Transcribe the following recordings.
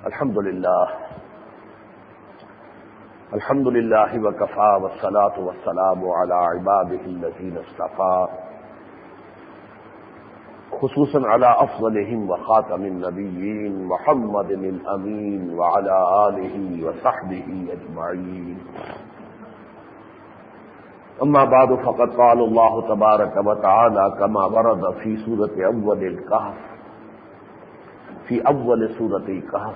الحمد لله وكفى والصلاة والسلام على عباده الذين اصطفى خصوصا على أفضلهم وخاتم النبيين محمد الأمين وعلى آله وصحبه أجمعين. أما بعد فقد قال الله تبارك وتعالى كما ورد في سورة أول الكهف في أول سورة الكهف: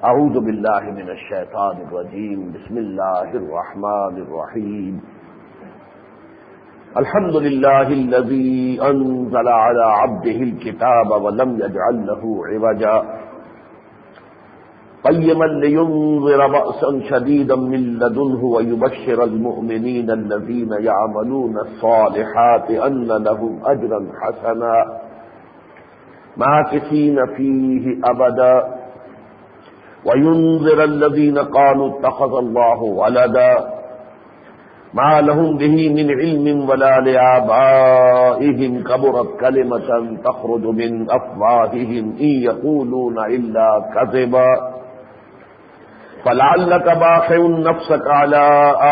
أعوذ بالله من الشيطان الرجيم بسم الله الرحمن الرحيم. الحمد لله الذي أنزل على عبده الكتاب ولم يجعل له عوجا قيما لينذر بأسا شديدا من لدنه ويبشر المؤمنين الذين يعملون الصالحات أن لهم أجرا حسنا ماكثين فيه أبدا وينذر الذين قالوا اتخذ الله ولدا ما لهم به من علم ولا لآبائهم كبرت كلمة تخرج من أفواههم إن يقولون إلا كذبا فلعلك باخع نفسك على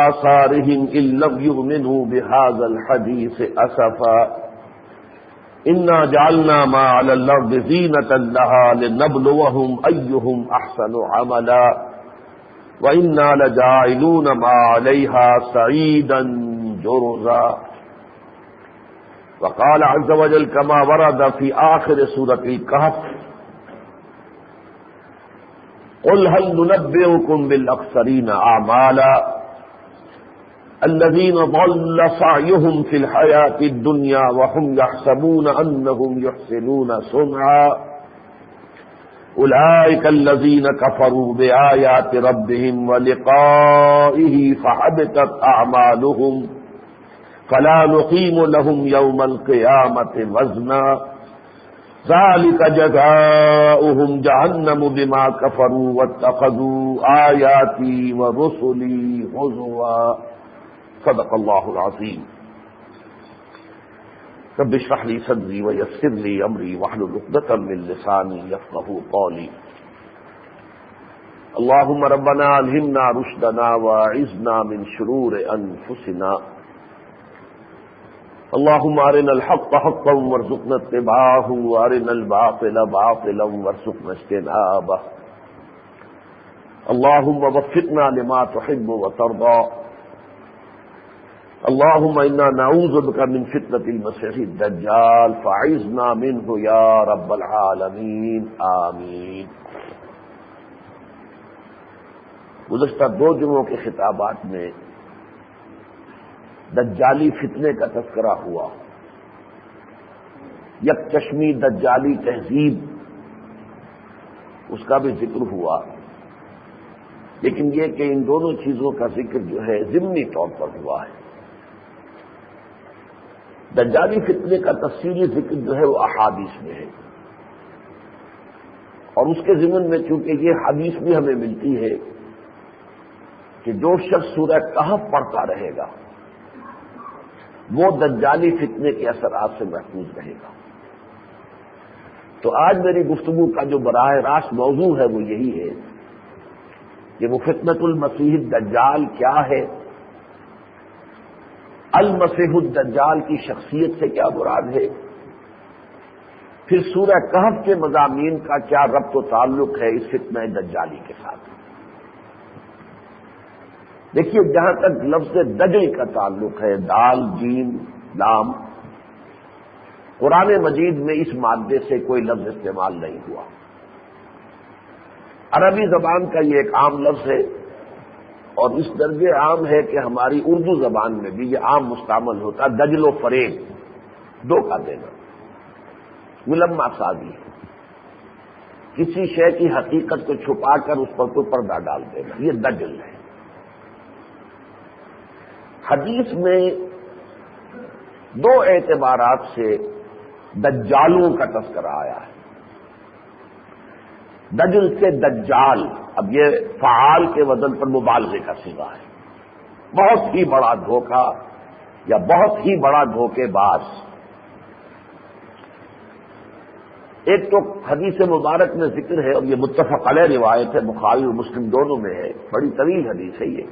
آثارهم إن لم يؤمنوا بهذا الحديث أسفا إنا جعلنا ما على الأرض زينة لها لنبلوهم أيهم أحسن عملا وإنا لجاعلون ما عليها صعيدا جرزا. وقال عز وجل كما ورد في آخر سورة الكهف: قل هل ننبئكم بالأخسرين أعمالا الذين ضل سعيهم في الحياة الدنيا وهم يحسبون أنهم يحسنون صنعا أولئك الذين كفروا بآيات ربهم ولقائه فحبطت أعمالهم فلا نقيم لهم يوم القيامة وزنا ذلك جزاؤهم جهنم بما كفروا واتخذوا آياتي ورسلي هزوا. صدق اللہ العظیم. رب اشرح لي صدري ويسر لي امري واحلل عقدة من لساني يفقهوا قولي. اللهم ربنا الهمنا رشدنا واعذنا من شرور انفسنا. اللهم ارنا الحق حقا وارزقنا اتباعه وارنا الباطل باطلا وارزقنا اجتنابه. اللهم وفقنا لما تحب وترضى. اللهم انا نعوذ بك من فتنة المسيح الدجال فاعذنا منه يا رب العالمین آمین. گزشتہ 2 جمعوں کے خطابات میں دجالی فتنے کا تذکرہ ہوا. یک چشمی دجالی تہذیب اس کا بھی ذکر ہوا، لیکن یہ کہ ان دونوں چیزوں کا ذکر جو ہے ضمنی طور پر ہوا ہے. دجالی فتنے کا تفصیلی ذکر جو ہے وہ احادیث میں ہے، اور اس کے ضمن میں چونکہ یہ حدیث بھی ہمیں ملتی ہے کہ جو شخص سورہ کہف پڑھتا رہے گا وہ دجالی فتنے کے اثرات سے محفوظ رہے گا. تو آج میری گفتگو کا جو براہ راست موضوع ہے وہ یہی ہے کہ وہ فتنۃ المسیح الدجال کیا ہے، المسیح الدجال کی شخصیت سے کیا مراد ہے، پھر سورہ کہف کے مضامین کا کیا ربط و تعلق ہے اس فتنہ دجالی کے ساتھ. دیکھیے، جہاں تک لفظ دجل کا تعلق ہے، دال جیم لام، قرآن مجید میں اس مادے سے کوئی لفظ استعمال نہیں ہوا. عربی زبان کا یہ ایک عام لفظ ہے، اور اس درجے عام ہے کہ ہماری اردو زبان میں بھی یہ عام مستعمل ہوتا ہے. دجل و فریب، دھوکہ دینا، ملمہ سازی، کسی شے کی حقیقت کو چھپا کر اس پر کوئی پردہ ڈال دینا، یہ دجل ہے. حدیث میں 2 اعتبارات سے دجالوں کا تذکرہ آیا ہے. دجل سے دجال، اب یہ فعال کے وزن پر مبالغے کا صیغہ ہے. بہت ہی بڑا دھوکہ یا بہت ہی بڑا دھوکے باز. ایک تو حدیث مبارک میں ذکر ہے، اور یہ متفق علیہ روایت ہے، بخاری اور مسلم دونوں میں ہے، بڑی طویل حدیث ہے یہ،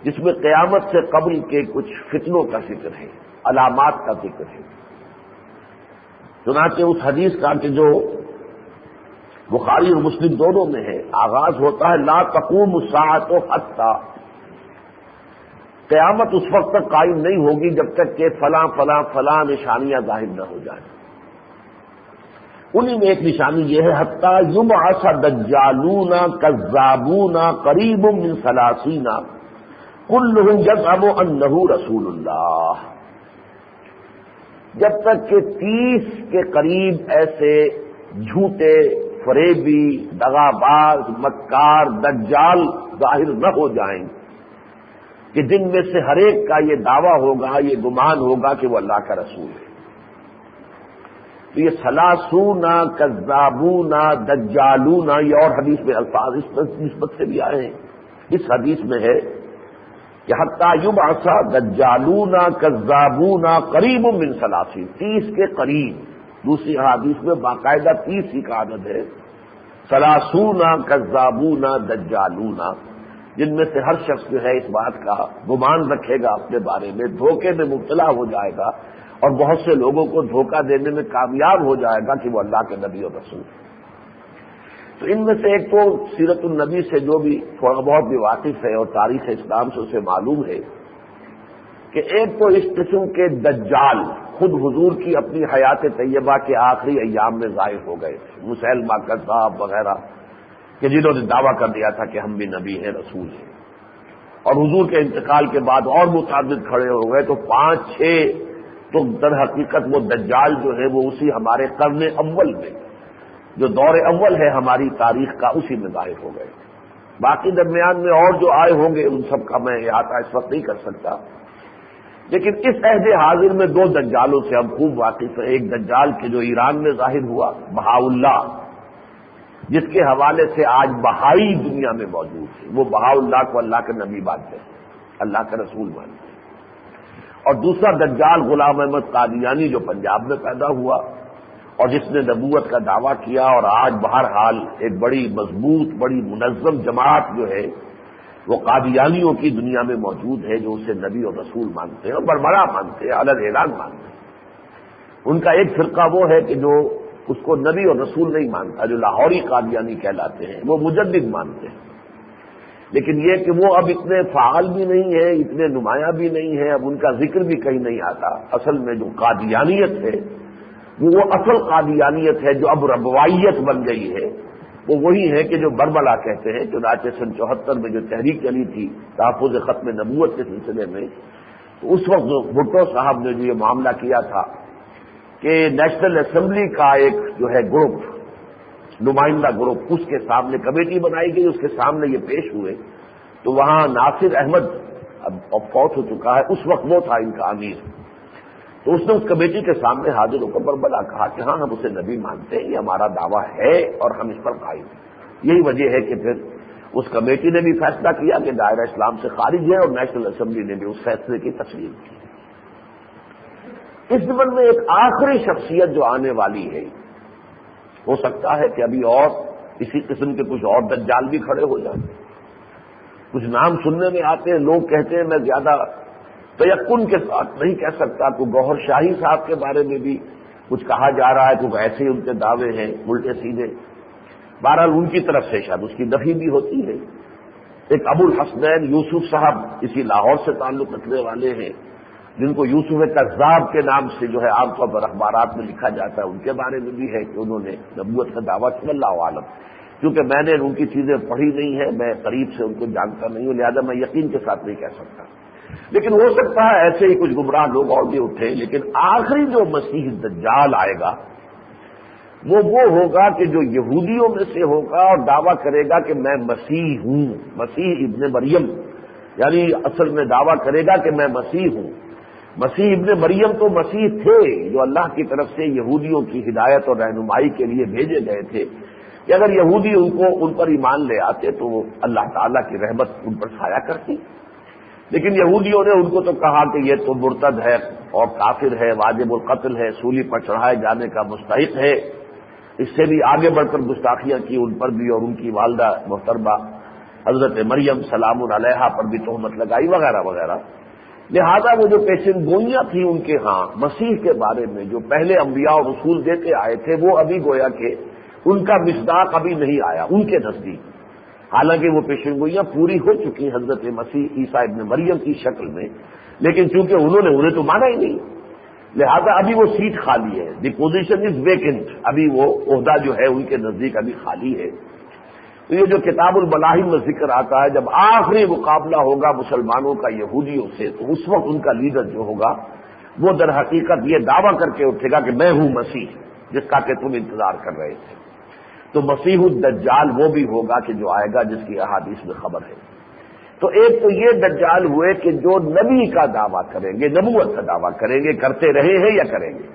جس میں قیامت سے قبل کے کچھ فتنوں کا ذکر ہے، علامات کا ذکر ہے۔ چنانچہ اس حدیث کا کہ جو بخاری اور مسلم دونوں میں ہے، آغاز ہوتا ہے لا تقوم الساعة حتی، قیامت اس وقت تک قائم نہیں ہوگی جب تک کہ فلاں فلاں فلاں نشانیاں ظاہر نہ ہو جائیں۔ انہی میں ایک نشانی یہ ہے حتی یبعث دجالون کذابون قریب من 30 کلہم یزعم انہ رسول اللہ، جب تک کہ 30 کے قریب ایسے جھوٹے، فریبی، دغاباز، مکار، دجال ظاہر نہ ہو جائیں کہ جن میں سے ہر ایک کا یہ دعویٰ ہوگا، یہ گمان ہوگا کہ وہ اللہ کا رسول ہے۔ تو یہ 30 کذابون دجالون، یہ اور حدیث میں الفاظ اس نسبت سے بھی آئے ہیں۔ اس حدیث میں ہے کہ حتی یبعث دجالون کذابون قریب من 30 کے قریب، دوسری حدیث میں باقاعدہ 30 ہی کا عدد ہے، 30 کذابون دجالون، جن میں سے ہر شخص جو ہے اس بات کا گمان رکھے گا اپنے بارے میں، دھوکے میں مبتلا ہو جائے گا اور بہت سے لوگوں کو دھوکہ دینے میں کامیاب ہو جائے گا کہ وہ اللہ کے نبی اور رسول ہے۔ تو ان میں سے ایک تو سیرت النبی سے جو بھی تھوڑا بہت بھی واقف ہے اور تاریخ اسلام سے اسے معلوم ہے کہ ایک تو اس قسم کے دجال خود حضور کی اپنی حیات طیبہ کے آخری ایام میں ظاہر ہو گئے تھے، مسیلمہ کذاب وغیرہ، کہ جنہوں نے دعویٰ کر دیا تھا کہ ہم بھی نبی ہیں، رسول ہیں، اور حضور کے انتقال کے بعد اور متعدد کھڑے ہو گئے، تو 5-6 تو در حقیقت وہ دجال جو ہے وہ اسی ہمارے قرن اول میں، جو دور اول ہے ہماری تاریخ کا، اسی میں ظاہر ہو گئے۔ باقی درمیان میں اور جو آئے ہوں گے ان سب کا میں احاطہ اس وقت نہیں کر سکتا، لیکن اس عہد حاضر میں 2 دجالوں سے ہم خوب واقف ہیں۔ ایک دجال کے جو ایران میں ظاہر ہوا، بہاءاللہ، جس کے حوالے سے آج بہائی دنیا میں موجود ہے، وہ بہاءاللہ کو اللہ کے نبی مانتے ہیں، اللہ کا رسول مانتے ہیں۔ اور دوسرا دجال غلام احمد قادیانی جو پنجاب میں پیدا ہوا اور جس نے نبوت کا دعویٰ کیا، اور آج بہرحال ایک بڑی مضبوط، بڑی منظم جماعت جو ہے وہ قادیانیوں کی دنیا میں موجود ہے، جو اسے نبی اور رسول مانتے ہیں اور بربرا مانتے ہیں، علن اعلان مانتے ہیں۔ ان کا ایک فرقہ وہ ہے کہ جو اس کو نبی اور رسول نہیں مانتا، جو لاہوری قادیانی کہلاتے ہیں، وہ مجدد مانتے ہیں، لیکن یہ کہ وہ اب اتنے فعال بھی نہیں ہیں، اتنے نمایاں بھی نہیں ہیں، اب ان کا ذکر بھی کہیں نہیں آتا۔ اصل میں جو قادیانیت ہے وہ اصل قادیانیت ہے جو اب ربوائیت بن گئی ہے، وہ وہی ہے کہ جو بربلا کہتے ہیں۔ چنانچہ سن 74 میں جو تحریک چلی تھی تحفظ ختم نبوت کے سلسلے میں، تو اس وقت بھٹو صاحب نے جو یہ معاملہ کیا تھا کہ نیشنل اسمبلی کا ایک جو ہے گروپ، نمائندہ گروپ، اس کے سامنے کمیٹی بنائی گئی، اس کے سامنے یہ پیش ہوئے، تو وہاں ناصر احمد اب فوت ہو چکا ہے، اس وقت وہ تھا ان کا امیر، تو اس نے اس کمیٹی کے سامنے حاضر ہو کر بربلا کہا کہ ہاں ہم اسے نبی مانتے ہیں، یہ ہمارا دعویٰ ہے اور ہم اس پر قائم ہیں۔ یہی وجہ ہے کہ پھر اس کمیٹی نے بھی فیصلہ کیا کہ دائرہ اسلام سے خارج ہے، اور نیشنل اسمبلی نے بھی اس فیصلے کی تسلیم کی۔ اس زمن میں ایک آخری شخصیت جو آنے والی ہے، ہو سکتا ہے کہ ابھی اور اسی قسم کے کچھ اور دجال بھی کھڑے ہو جائیں۔ کچھ نام سننے میں آتے ہیں، لوگ کہتے ہیں، میں زیادہ تیقن کے ساتھ نہیں کہہ سکتا، تو گوہر شاہی صاحب کے بارے میں بھی کچھ کہا جا رہا ہے، کچھ ایسے ہی ان کے دعوے ہیں الٹے سیدھے۔ بہرحال ان کی طرف سے شاید اس کی نفی بھی ہوتی ہے۔ ایک ابو الحسنین یوسف صاحب اسی لاہور سے تعلق رکھنے والے ہیں، جن کو یوسف کذاب کے نام سے جو ہے عام طور پر اخبارات میں لکھا جاتا ہے، ان کے بارے میں بھی ہے کہ انہوں نے نبوت کا دعویٰ کیا، اللہ عالم۔ کیونکہ میں نے ان کی چیزیں پڑھی نہیں ہیں، میں قریب سے ان کو جانتا نہیں ہوں، لہذا میں یقین کے ساتھ نہیں کہہ سکتا، لیکن ہو سکتا ہے ایسے ہی کچھ گمراہ لوگ اور بھی اٹھے۔ لیکن آخری جو مسیح دجال آئے گا وہ ہوگا کہ جو یہودیوں میں سے ہوگا اور دعویٰ کرے گا کہ میں مسیح ہوں، مسیح ابن مریم، یعنی اصل میں دعویٰ کرے گا کہ میں مسیح ہوں۔ مسیح ابن مریم تو مسیح تھے جو اللہ کی طرف سے یہودیوں کی ہدایت اور رہنمائی کے لیے بھیجے گئے تھے، کہ اگر یہودی ان پر ایمان لے آتے تو اللہ تعالیٰ کی رحمت ان پر سایہ کرتی، لیکن یہودیوں نے ان کو تو کہا کہ یہ تو مرتد ہے، اور کافر ہے، واجب القتل ہے، سولی پر چڑھائے جانے کا مستحق ہے، اس سے بھی آگے بڑھ کر گستاخیاں کی ان پر بھی، اور ان کی والدہ محترمہ حضرت مریم سلام علیہا پر بھی تہمت لگائی وغیرہ وغیرہ۔ لہذا وہ جو پیشن گوئیاں تھیں ان کے ہاں مسیح کے بارے میں جو پہلے انبیاء اور رسول دیتے آئے تھے، وہ ابھی گویا کہ ان کا مصداق ابھی نہیں آیا ان کے نزدیک، حالانکہ وہ پیشن گوئیاں پوری ہو چکی حضرت مسیح عیسیٰ ابن مریم کی شکل میں، لیکن چونکہ انہیں تو مانا ہی نہیں، لہذا ابھی وہ سیٹ خالی ہے، دی پوزیشن از ویکنٹ، ابھی وہ عہدہ جو ہے ان کے نزدیک ابھی خالی ہے۔ تو یہ جو کتاب الملاحم میں ذکر آتا ہے، جب آخری مقابلہ ہوگا مسلمانوں کا یہودیوں سے، تو اس وقت ان کا لیڈر جو ہوگا وہ در حقیقت یہ دعویٰ کر کے اٹھے گا کہ میں ہوں مسیح جس کا کہ تم انتظار کر رہے تھے۔ تو مسیح الدجال وہ بھی ہوگا کہ جو آئے گا جس کی احادیث میں خبر ہے۔ تو ایک تو یہ دجال ہوئے کہ جو نبی کا دعویٰ کریں گے، نبوت کا دعویٰ کریں گے، کرتے رہے ہیں یا کریں گے۔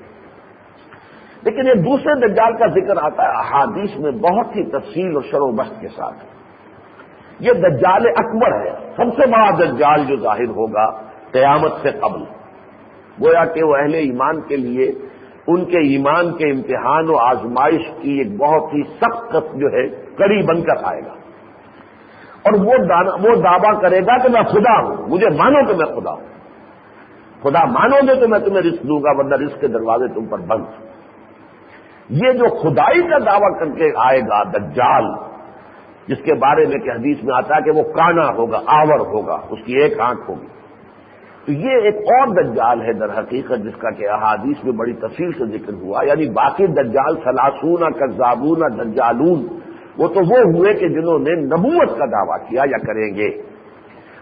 لیکن یہ دوسرے دجال کا ذکر آتا ہے احادیث میں بہت ہی تفصیل اور شرح و بحث کے ساتھ۔ یہ دجال اکبر ہے، سب سے بڑا دجال جو ظاہر ہوگا قیامت سے قبل، گویا کہ وہ اہل ایمان کے لیے ان کے ایمان کے امتحان و آزمائش کی ایک بہت ہی سخت جو ہے کڑی بن کر آئے گا، اور وہ دعویٰ کرے گا کہ میں خدا ہوں، مجھے مانو کہ میں خدا ہوں، خدا مانو گے تو میں تمہیں رزق دوں گا، ورنہ رزق کے دروازے تم پر بند۔ یہ جو خدائی کا دعویٰ کر کے آئے گا دجال، جس کے بارے میں کہ حدیث میں آتا ہے کہ وہ کانا ہوگا، آور ہوگا، اس کی ایک آنکھ ہوگی، تو یہ ایک اور دجال ہے در حقیقت جس کا کہ احادیث میں بڑی تفصیل سے ذکر ہوا۔ یعنی باقی دجال ثلاثون کذابون دجالون، وہ تو وہ ہوئے کہ جنہوں نے نبوت کا دعویٰ کیا یا کریں گے،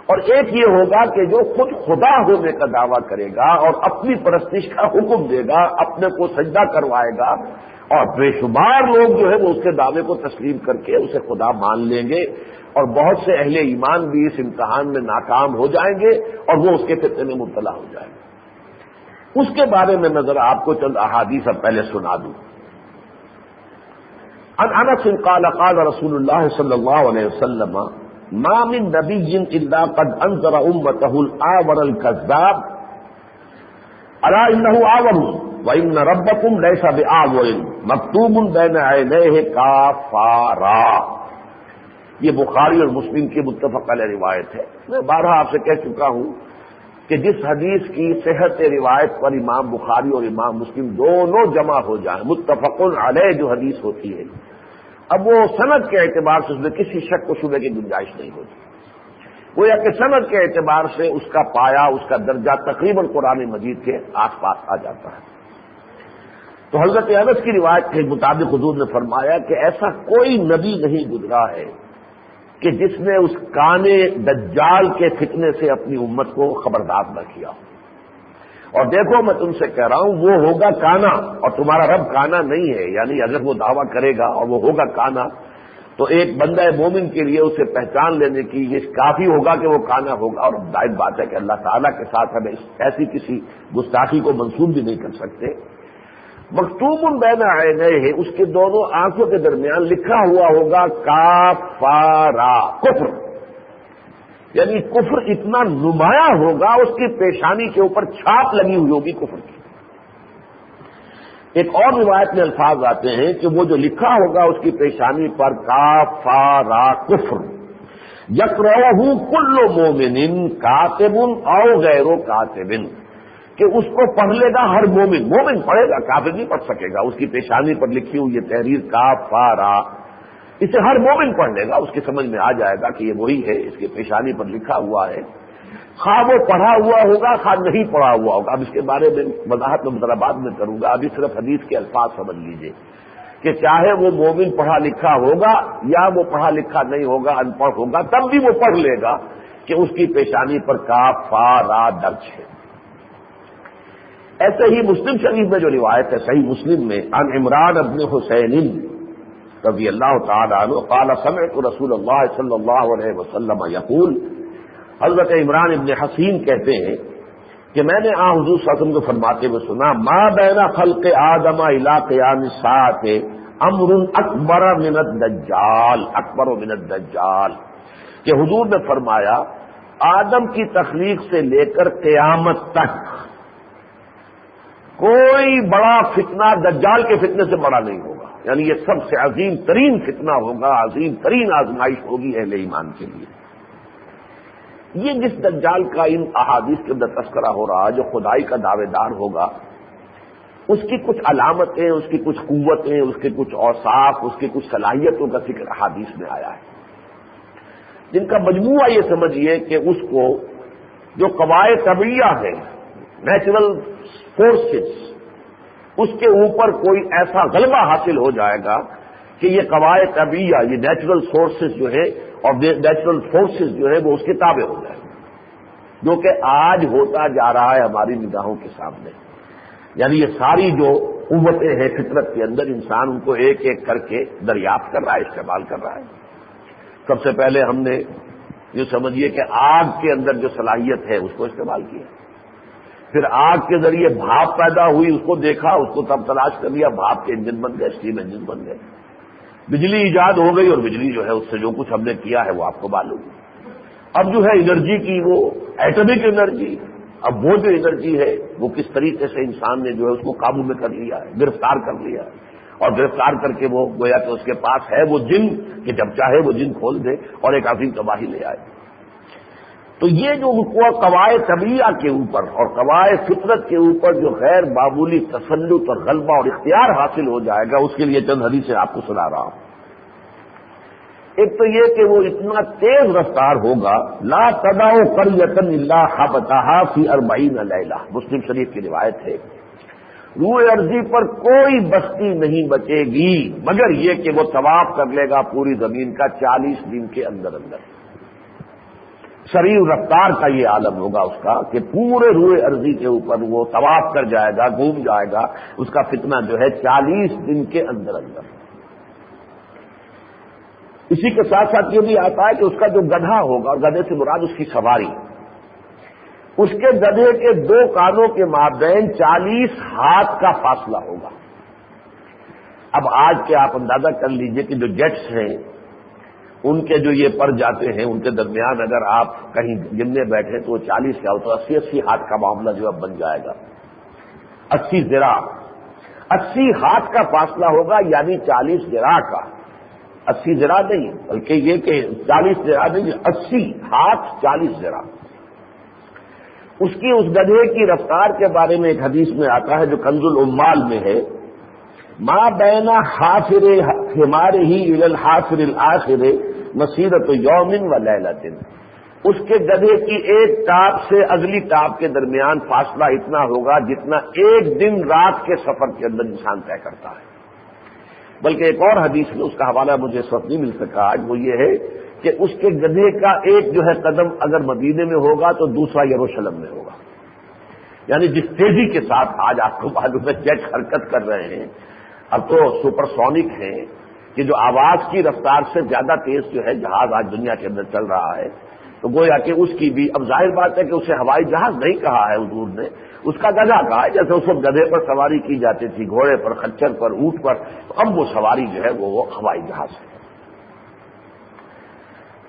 اور ایک یہ ہوگا کہ جو خود خدا ہونے کا دعویٰ کرے گا اور اپنی پرستش کا حکم دے گا، اپنے کو سجدہ کروائے گا، اور بے شمار لوگ جو ہے وہ اس کے دعوے کو تسلیم کر کے اسے خدا مان لیں گے، اور بہت سے اہل ایمان بھی اس امتحان میں ناکام ہو جائیں گے اور وہ اس کے فتنے میں مبتلا ہو جائیں گے۔ اس کے بارے میں میں ذرا آپ کو چند احادیث اب پہلے سنا دوں۔ عن انس قال قال رسول اللہ صلی اللہ علیہ وسلم ما من نبی الا قد انذر امته الاعور الكذاب الا انه اعور وان ربكم ليس باعور مكتوب بين عينيه كافارا۔ یہ بخاری اور مسلم کی متفق علیہ روایت ہے۔ میں بارہا آپ سے کہہ چکا ہوں کہ جس حدیث کی صحت روایت پر امام بخاری اور امام مسلم دونوں جمع ہو جائیں، متفق علیہ جو حدیث ہوتی ہے، اب وہ سند کے اعتبار سے اس میں کسی شک و شبہ کی گنجائش نہیں ہوتی، گویا کہ سند کے اعتبار سے اس کا پایا، اس کا درجہ تقریباً قرآن مجید کے آس پاس آ جاتا ہے۔ تو حضرت انس کی روایت کے مطابق حضور نے فرمایا کہ ایسا کوئی نبی نہیں گزرا ہے کہ جس نے اس کانے دجال کے فتنے سے اپنی امت کو خبردار نہ کیا۔ اور دیکھو میں تم سے کہہ رہا ہوں وہ ہوگا کانا، اور تمہارا رب کانا نہیں ہے، یعنی اگر وہ دعویٰ کرے گا اور وہ ہوگا کانا تو ایک بندہ مومن کے لیے اسے پہچان لینے کی یہ کافی ہوگا کہ وہ کانا ہوگا، اور ظاہر بات ہے کہ اللہ تعالیٰ کے ساتھ ہمیں ایسی کسی گستاخی کو منسوب بھی نہیں کر سکتے۔ مکتوب بین عینیہ، اس کے دونوں آنکھوں کے درمیان لکھا ہوا ہوگا کافارا، کفر، یعنی کفر اتنا نمایاں ہوگا، اس کی پیشانی کے اوپر چھاپ لگی ہوئی ہوگی کفر کی۔ ایک اور روایت میں الفاظ آتے ہیں کہ وہ جو لکھا ہوگا اس کی پیشانی پر کافارا کفر یقرأہ کل مومن کاتب او غیر کاتب، کہ اس کو پڑھ لے گا ہر مومن پڑھے گا، کافر نہیں پڑھ سکے گا۔ اس کی پیشانی پر لکھی ہوئی یہ تحریر کافارا، اسے ہر مومن پڑھ لے گا، اس کی سمجھ میں آ جائے گا کہ یہ وہی ہے، اس کی پیشانی پر لکھا ہوا ہے، خواہ وہ پڑھا ہوا ہوگا خواہ نہیں پڑھا ہوا ہوگا۔ اب اس کے بارے میں وضاحت میں ذرا بعد میں کروں گا، ابھی صرف حدیث کے الفاظ سمجھ لیجئے کہ چاہے وہ مومن پڑھا لکھا ہوگا یا وہ پڑھا لکھا نہیں ہوگا، ان پڑھ ہوگا، تب بھی وہ پڑھ لے گا کہ اس کی پیشانی پر کافارا درج ہے۔ ایسے ہی مسلم شریف میں جو روایت ہے صحیح مسلم میں، عن عمران ابن حسین رضی اللہ تعالی عنہ قال سمعت رسول اللہ صلی اللہ علیہ وسلم یقول، حضرت عمران ابن حسین کہتے ہیں کہ میں نے حضور صلی اللہ علیہ وسلم کو فرماتے ہوئے سنا، ما بین خلق آدم الی قیام الساعۃ امر اکبر من الدجال، اکبر من الدجال، کہ حضور نے فرمایا آدم کی تخلیق سے لے کر قیامت تک کوئی بڑا فتنہ دجال کے فتنے سے بڑا نہیں ہوگا، یعنی یہ سب سے عظیم ترین فتنہ ہوگا، عظیم ترین آزمائش ہوگی اہل ایمان کے لیے۔ یہ جس دجال کا ان احادیث کے اندر تذکرہ ہو رہا ہے، جو خدائی کا دعوے دار ہوگا، اس کی کچھ علامتیں، اس کی کچھ قوتیں، اس کے کچھ اوصاف، اس کی کچھ صلاحیتوں کا ذکر احادیث میں آیا ہے، جن کا مجموعہ یہ سمجھیے کہ اس کو جو قواعد طبیعیہ ہیں، نیچرل فورسز، اس کے اوپر کوئی ایسا غلبہ حاصل ہو جائے گا کہ یہ قواعد طبیعیہ، یہ نیچرل سورسز جو ہے اور نیچرل فورسز جو ہے وہ اس کے تابع ہو جائے گا، جو کہ آج ہوتا جا رہا ہے ہماری نگاہوں کے سامنے۔ یعنی یہ ساری جو قوتیں ہیں فطرت کے اندر، انسان ان کو ایک ایک کر کے دریافت کر رہا ہے، استعمال کر رہا ہے۔ سب سے پہلے ہم نے یہ سمجھیے کہ آگ کے اندر جو صلاحیت ہے اس کو استعمال کیا، پھر آگ کے ذریعے بھاپ پیدا ہوئی، اس کو دیکھا، اس کو تب تلاش کر لیا، بھاپ کے انجن بن گئے، اسٹیم انجن بن گئے، بجلی ایجاد ہو گئی، اور بجلی جو ہے اس سے جو کچھ ہم نے کیا ہے وہ آپ کو معلوم ہے۔ اب جو ہے انرجی کی وہ ایٹمک انرجی، اب وہ جو انرجی ہے وہ کس طریقے سے انسان نے جو ہے اس کو قابو میں کر لیا ہے، گرفتار کر لیا ہے، اور گرفتار کر کے وہ گویا کہ اس کے پاس ہے وہ جن کہ جب چاہے وہ جن کھول دے اور ایک عظیم تباہی لے آئے۔ تو یہ جو قواعد طبیعہ کے اوپر اور قواعد فطرت کے اوپر جو غیر معمولی تسلط اور غلبہ اور اختیار حاصل ہو جائے گا، اس کے لیے چند حدیثیں آپ کو سنا رہا ہوں۔ ایک تو یہ کہ وہ اتنا تیز رفتار ہوگا، لا تدعوا قریۃ الا حبطھا فی 40 لیلہ، مسلم شریف کی روایت ہے، روئے ارضی پر کوئی بستی نہیں بچے گی مگر یہ کہ وہ طواف کر لے گا پوری زمین کا 40 دن کے اندر اندر۔ سریع رفتار کا یہ عالم ہوگا اس کا کہ پورے روئے ارضی کے اوپر وہ طواف کر جائے گا، گھوم جائے گا، اس کا فتنہ جو ہے 40 دن کے اندر اندر۔ اسی کے ساتھ ساتھ یہ بھی آتا ہے کہ اس کا جو گدھا ہوگا، اور گدھے سے مراد اس کی سواری، اس کے گدھے کے 2 کانوں کے مابین 40 ہاتھ کا فاصلہ ہوگا۔ اب آج کے آپ اندازہ کر لیجئے کہ جو جیٹس ہیں ان کے جو یہ پر جاتے ہیں، ان کے درمیان اگر آپ کہیں گننے بیٹھے تو وہ 40 کیا ہوتا ہے، 80 ہاتھ کا معاملہ جو اب بن جائے گا، 80 ذراع، 80 ہاتھ کا فاصلہ ہوگا، یعنی 40 ذراع کا، 80 ذراع نہیں بلکہ یہ کہ 40 ذراع نہیں، 80 ہاتھ 40 ذراع۔ اس کی اس گدھے کی رفتار کے بارے میں ایک حدیث میں آتا ہے جو کنز العمال میں ہے، ما بین حافر حمارہ الی الحافر الآخر مسیرۃ یوم و لیلۃ، اس کے گدھے کی ایک ٹاپ سے اگلی ٹاپ کے درمیان فاصلہ اتنا ہوگا جتنا ایک دن رات کے سفر کے اندر انسان طے کرتا ہے۔ بلکہ ایک اور حدیث میں، اس کا حوالہ مجھے اس وقت نہیں مل سکا آج، وہ یہ ہے کہ اس کے گدھے کا ایک جو ہے قدم اگر مدینے میں ہوگا تو دوسرا یروشلم میں ہوگا۔ یعنی جس تیزی کے ساتھ آج آپ کو معلوم ہے جیٹ حرکت کر رہے ہیں، اب تو سپر سونک ہیں کہ جو آواز کی رفتار سے زیادہ تیز جو ہے جہاز آج دنیا کے اندر چل رہا ہے، تو گویا کہ اس کی بھی اب ظاہر بات ہے کہ اسے ہوائی جہاز نہیں کہا ہے حضور نے، اس کا گدھا کہا ہے، جیسے اس وقت گدھے پر سواری کی جاتی تھی، گھوڑے پر، خچر پر، اونٹ پر، تو اب وہ سواری جو ہے وہ ہوائی جہاز ہے۔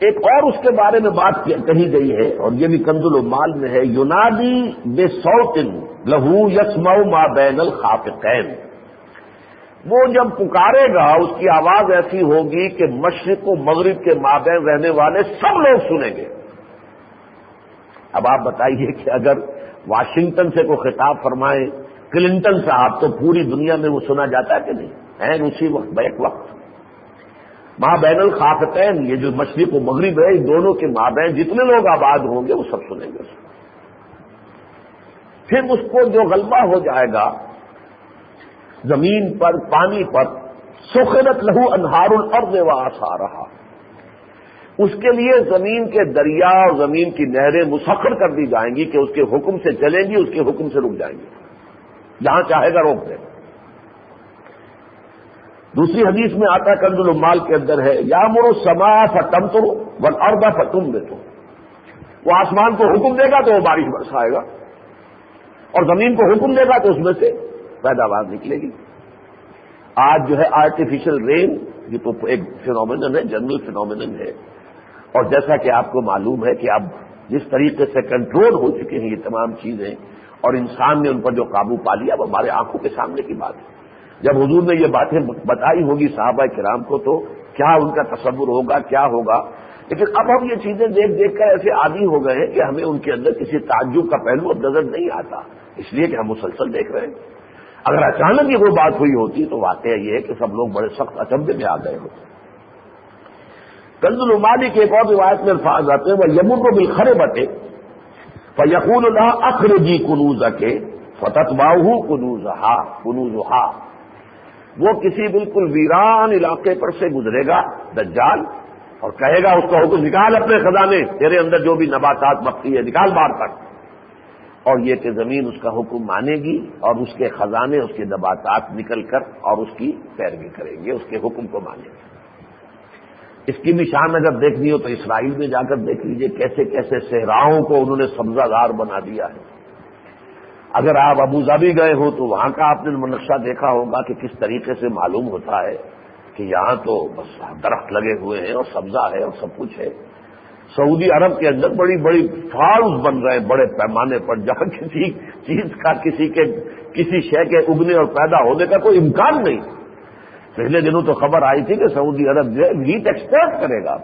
ایک اور اس کے بارے میں بات کہی گئی ہے، اور یہ بھی کنز العمال میں ہے، ینادی بصوت لہو یسمع ما بین الخافقین، وہ جب پکارے گا اس کی آواز ایسی ہوگی کہ مشرق و مغرب کے مابین رہنے والے سب لوگ سنیں گے۔ اب آپ بتائیے کہ اگر واشنگٹن سے کوئی خطاب فرمائے کلنٹن صاحب تو پوری دنیا میں وہ سنا جاتا ہے کہ نہیں ہے؟ اسی وقت بیک وقت ماں بین الخافتین، یہ جو مشرق و مغرب ہے، ان دونوں کے مابین جتنے لوگ آباد ہوں گے وہ سب سنیں گے۔ پھر اس کو جو غلبہ ہو جائے گا زمین پر، پانی پر، سخرت لہو انہار الارض وآثارہا، اس کے لیے زمین کے دریا اور زمین کی نہریں مسخر کر دی جائیں گی کہ اس کے حکم سے چلیں گی، اس کے حکم سے رک جائیں گی، جہاں چاہے گا روک دے گا۔ دوسری حدیث میں آتا ہے کنز العمال کے اندر ہے، یامر السماء فتمطر والارض فتنبت، وہ آسمان کو حکم دے گا تو وہ بارش برسائے گا، اور زمین کو حکم دے گا تو اس میں سے پیداوار نکلے گی۔ آج جو ہے آرٹیفیشل رین، یہ تو ایک فینومینن ہے، جنرل فینومینن ہے، اور جیسا کہ آپ کو معلوم ہے کہ اب جس طریقے سے کنٹرول ہو چکے ہیں یہ تمام چیزیں، اور انسان نے ان پر جو قابو پا لیا وہ ہمارے آنکھوں کے سامنے کی بات ہے۔ جب حضور نے یہ باتیں بتائی ہوگی صحابہ کرام کو تو کیا ان کا تصور ہوگا، کیا ہوگا۔ لیکن اب ہم یہ چیزیں دیکھ دیکھ کر ایسے عادی ہو گئے ہیں کہ ہمیں ان کے اندر کسی تعجب کا پہلو اب نظر نہیں آتا، اس لیے کہ ہم مسلسل دیکھ رہے ہیں۔ اگر اچانک یہ کوئی بات ہوئی ہوتی تو واقعہ یہ ہے کہ سب لوگ بڑے سخت اچنبے میں آ گئے ہوتے۔ کنز المعانی کی ایک اور روایت میں الفاظ آتے ہیں، وہ یمر بالخربۃ فیقول لها اخرجی کنوزک فتتبعہ کنوزہا، وہ کسی بالکل ویران علاقے پر سے گزرے گا دجال اور کہے گا اس کا حکم نکال اپنے خزانے، تیرے اندر جو بھی نباتات مخفی ہے نکال باہر تک، اور یہ کہ زمین اس کا حکم مانے گی اور اس کے خزانے، اس کے نباتات نکل کر اور اس کی پیروی کریں گے، اس کے حکم کو مانیں گے۔ اس کی نشان اگر دیکھنی ہو تو اسرائیل میں جا کر دیکھ لیجئے کیسے کیسے صحراؤں کو انہوں نے سبزہ زار بنا دیا ہے۔ اگر آپ ابوظہبی گئے ہو تو وہاں کا آپ نے نقشہ دیکھا ہوگا کہ کس طریقے سے معلوم ہوتا ہے کہ یہاں تو بس درخت لگے ہوئے ہیں اور سبزہ ہے اور سب کچھ ہے۔ سعودی عرب کے اندر بڑی بڑی فارمز بن رہے ہیں بڑے پیمانے پر، جہاں کسی چیز کا کسی شے کے اگنے اور پیدا ہونے کا کوئی امکان نہیں۔ پچھلے دنوں تو خبر آئی تھی کہ سعودی عرب جو ہے ویٹ ایکسپورٹ کرے گا،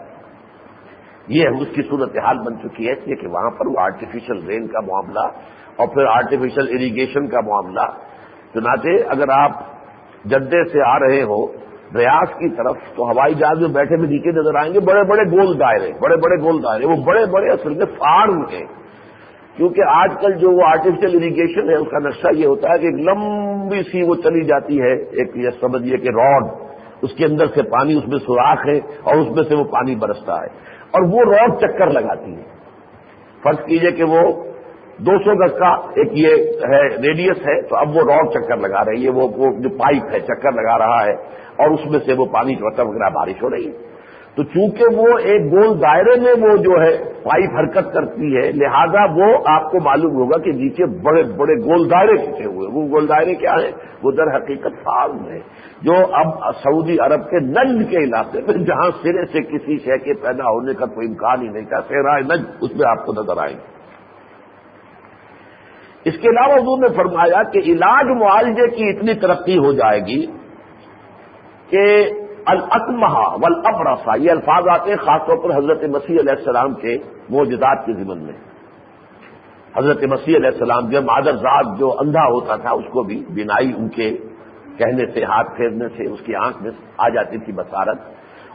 یہ اس کی صورتحال بن چکی ہے، اس لیے کہ وہاں پر وہ آرٹیفیشل رین کا معاملہ اور پھر آرٹیفیشل اریگیشن کا معاملہ۔ چنانچہ اگر آپ جدے سے آ رہے ہو ریاض کی طرف تو ہوائی جہاز میں بیٹھے بھی نیچے نظر آئیں گے بڑے بڑے گول دائرے، بڑے بڑے گول دائرے، وہ بڑے بڑے اصل میں فارم ہیں، کیونکہ آج کل جو وہ آرٹیفیشل اریگیشن ہے اس کا نقشہ یہ ہوتا ہے کہ ایک لمبی سی وہ چلی جاتی ہے، ایک یہ سمجھیے کہ راڈ، اس کے اندر سے پانی، اس میں سوراخ ہے اور اس میں سے وہ پانی برستا ہے، اور وہ راڈ چکر لگاتی ہے۔ فرض کیجئے کہ وہ 200 گز کا ایک یہ ہے ریڈیس ہے، تو اب وہ راڈ چکر لگا رہی ہے، وہ جو پائپ ہے چکر لگا رہا ہے اور اس میں سے وہ پانی وغیرہ بارش ہو رہی ہے۔ تو چونکہ وہ ایک گول دائرے میں وہ جو ہے پائپ حرکت کرتی ہے، لہذا وہ آپ کو معلوم ہوگا کہ نیچے بڑے بڑے گول دائرے کھینچے ہوئے، وہ گول دائرے کیا ہیں؟ وہ در حقیقت فارم ہے جو اب سعودی عرب کے نجد کے علاقے میں، جہاں سرے سے کسی شے کے پیدا ہونے کا کوئی امکان ہی نہیں تھا، صحرائے نجد، اس میں آپ کو نظر آئیں گے۔ اس کے علاوہ حضور نے فرمایا کہ علاج معالجے کی اتنی ترقی ہو جائے گی کہ الاکمہ والابرص، یہ الفاظ آتے ہیں خاص طور پر حضرت مسیح علیہ السلام کے معجزات کے ضمن میں۔ حضرت مسیح علیہ السلام جو مادر ذات جو اندھا ہوتا تھا اس کو بھی بینائی ان کے کہنے سے، ہاتھ پھیرنے سے اس کی آنکھ میں آ جاتی تھی بصارت،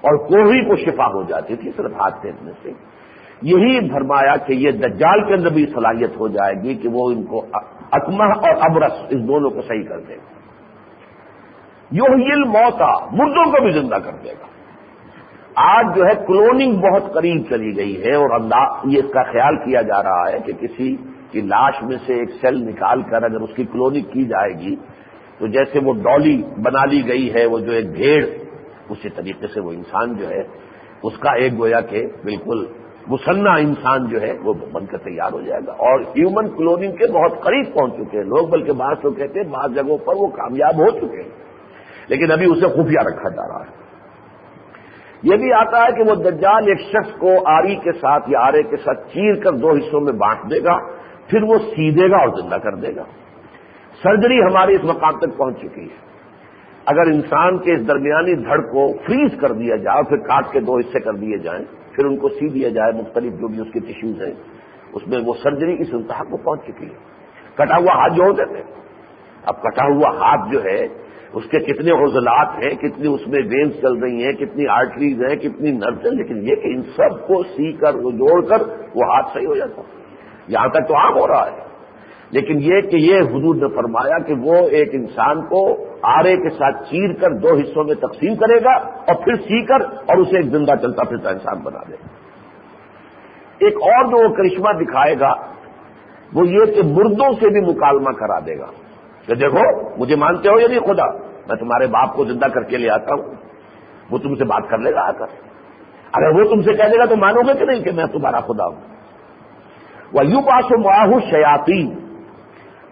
اور کوڑھی کو شفا ہو جاتی تھی صرف ہاتھ پھیرنے سے۔ یہی فرمایا کہ یہ دجال کے اندر بھی صلاحیت ہو جائے گی کہ وہ ان کو اکمہ اور ابرص اس دونوں کو صحیح کر دے گا۔ یحیی الموتیٰ، مردوں کو بھی زندہ کر دے گا۔ آج جو ہے کلوننگ بہت قریب چلی گئی ہے، اور یہ اس کا خیال کیا جا رہا ہے کہ کسی کی لاش میں سے ایک سیل نکال کر اگر اس کی کلوننگ کی جائے گی تو جیسے وہ ڈولی بنا لی گئی ہے، وہ جو ایک بھیڑ، اسی طریقے سے وہ انسان جو ہے اس کا ایک گویا کہ بالکل مصنع انسان جو ہے وہ بن کر تیار ہو جائے گا۔ اور ہیومن کلوننگ کے بہت قریب پہنچ چکے ہیں لوگ، بلکہ بعض تو کہتے ہیں بعض جگہوں پر وہ کامیاب ہو چکے ہیں، لیکن ابھی اسے خفیہ رکھا جا رہا ہے۔ یہ بھی آتا ہے کہ وہ دجال ایک شخص کو آری کے ساتھ یا آرے کے ساتھ چیر کر 2 حصوں میں بانٹ دے گا، پھر وہ سیدھے گا اور زندہ کر دے گا۔ سرجری ہماری اس مقام تک پہنچ چکی ہے۔ اگر انسان کے اس درمیانی دھڑ کو فریز کر دیا جائے، پھر کاٹ کے 2 حصے کر دیے جائیں، پھر ان کو سی دیا جائے، مختلف جو بھی اس کے ٹیشوز ہیں اس میں وہ سرجری اس انتہا کو پہنچ چکی ہے۔ کٹا ہوا ہاتھ جو ہوتے تھے، اب کٹا ہوا ہاتھ جو ہے اس کے کتنے عضلات ہیں، کتنی اس میں وینز چل رہی ہیں، کتنی آرٹریز ہیں، کتنی نرس ہیں، لیکن یہ کہ ان سب کو سی کر وہ جوڑ کر وہ ہاتھ صحیح ہو جاتا، یہاں تک تو عام ہو رہا ہے۔ لیکن یہ کہ یہ حضور نے فرمایا کہ وہ ایک انسان کو آرے کے ساتھ چیر کر 2 حصوں میں تقسیم کرے گا اور پھر سی کر اور اسے ایک زندہ چلتا پھرتا انسان بنا دے گا۔ ایک اور جو وہ کرشمہ دکھائے گا وہ یہ کہ مردوں سے بھی مکالمہ کرا دے گا کہ دیکھو مجھے مانتے ہو یا نہیں خدا، میں تمہارے باپ کو زندہ کر کے لے آتا ہوں، وہ تم سے بات کر لے گا آ کر۔ اگر وہ تم سے کہہ دے گا تو مانو گے کہ نہیں کہ میں تمہارا خدا ہوں۔ وَيُبْعَثُ مَعَهُ الشَّيَاطِينُ،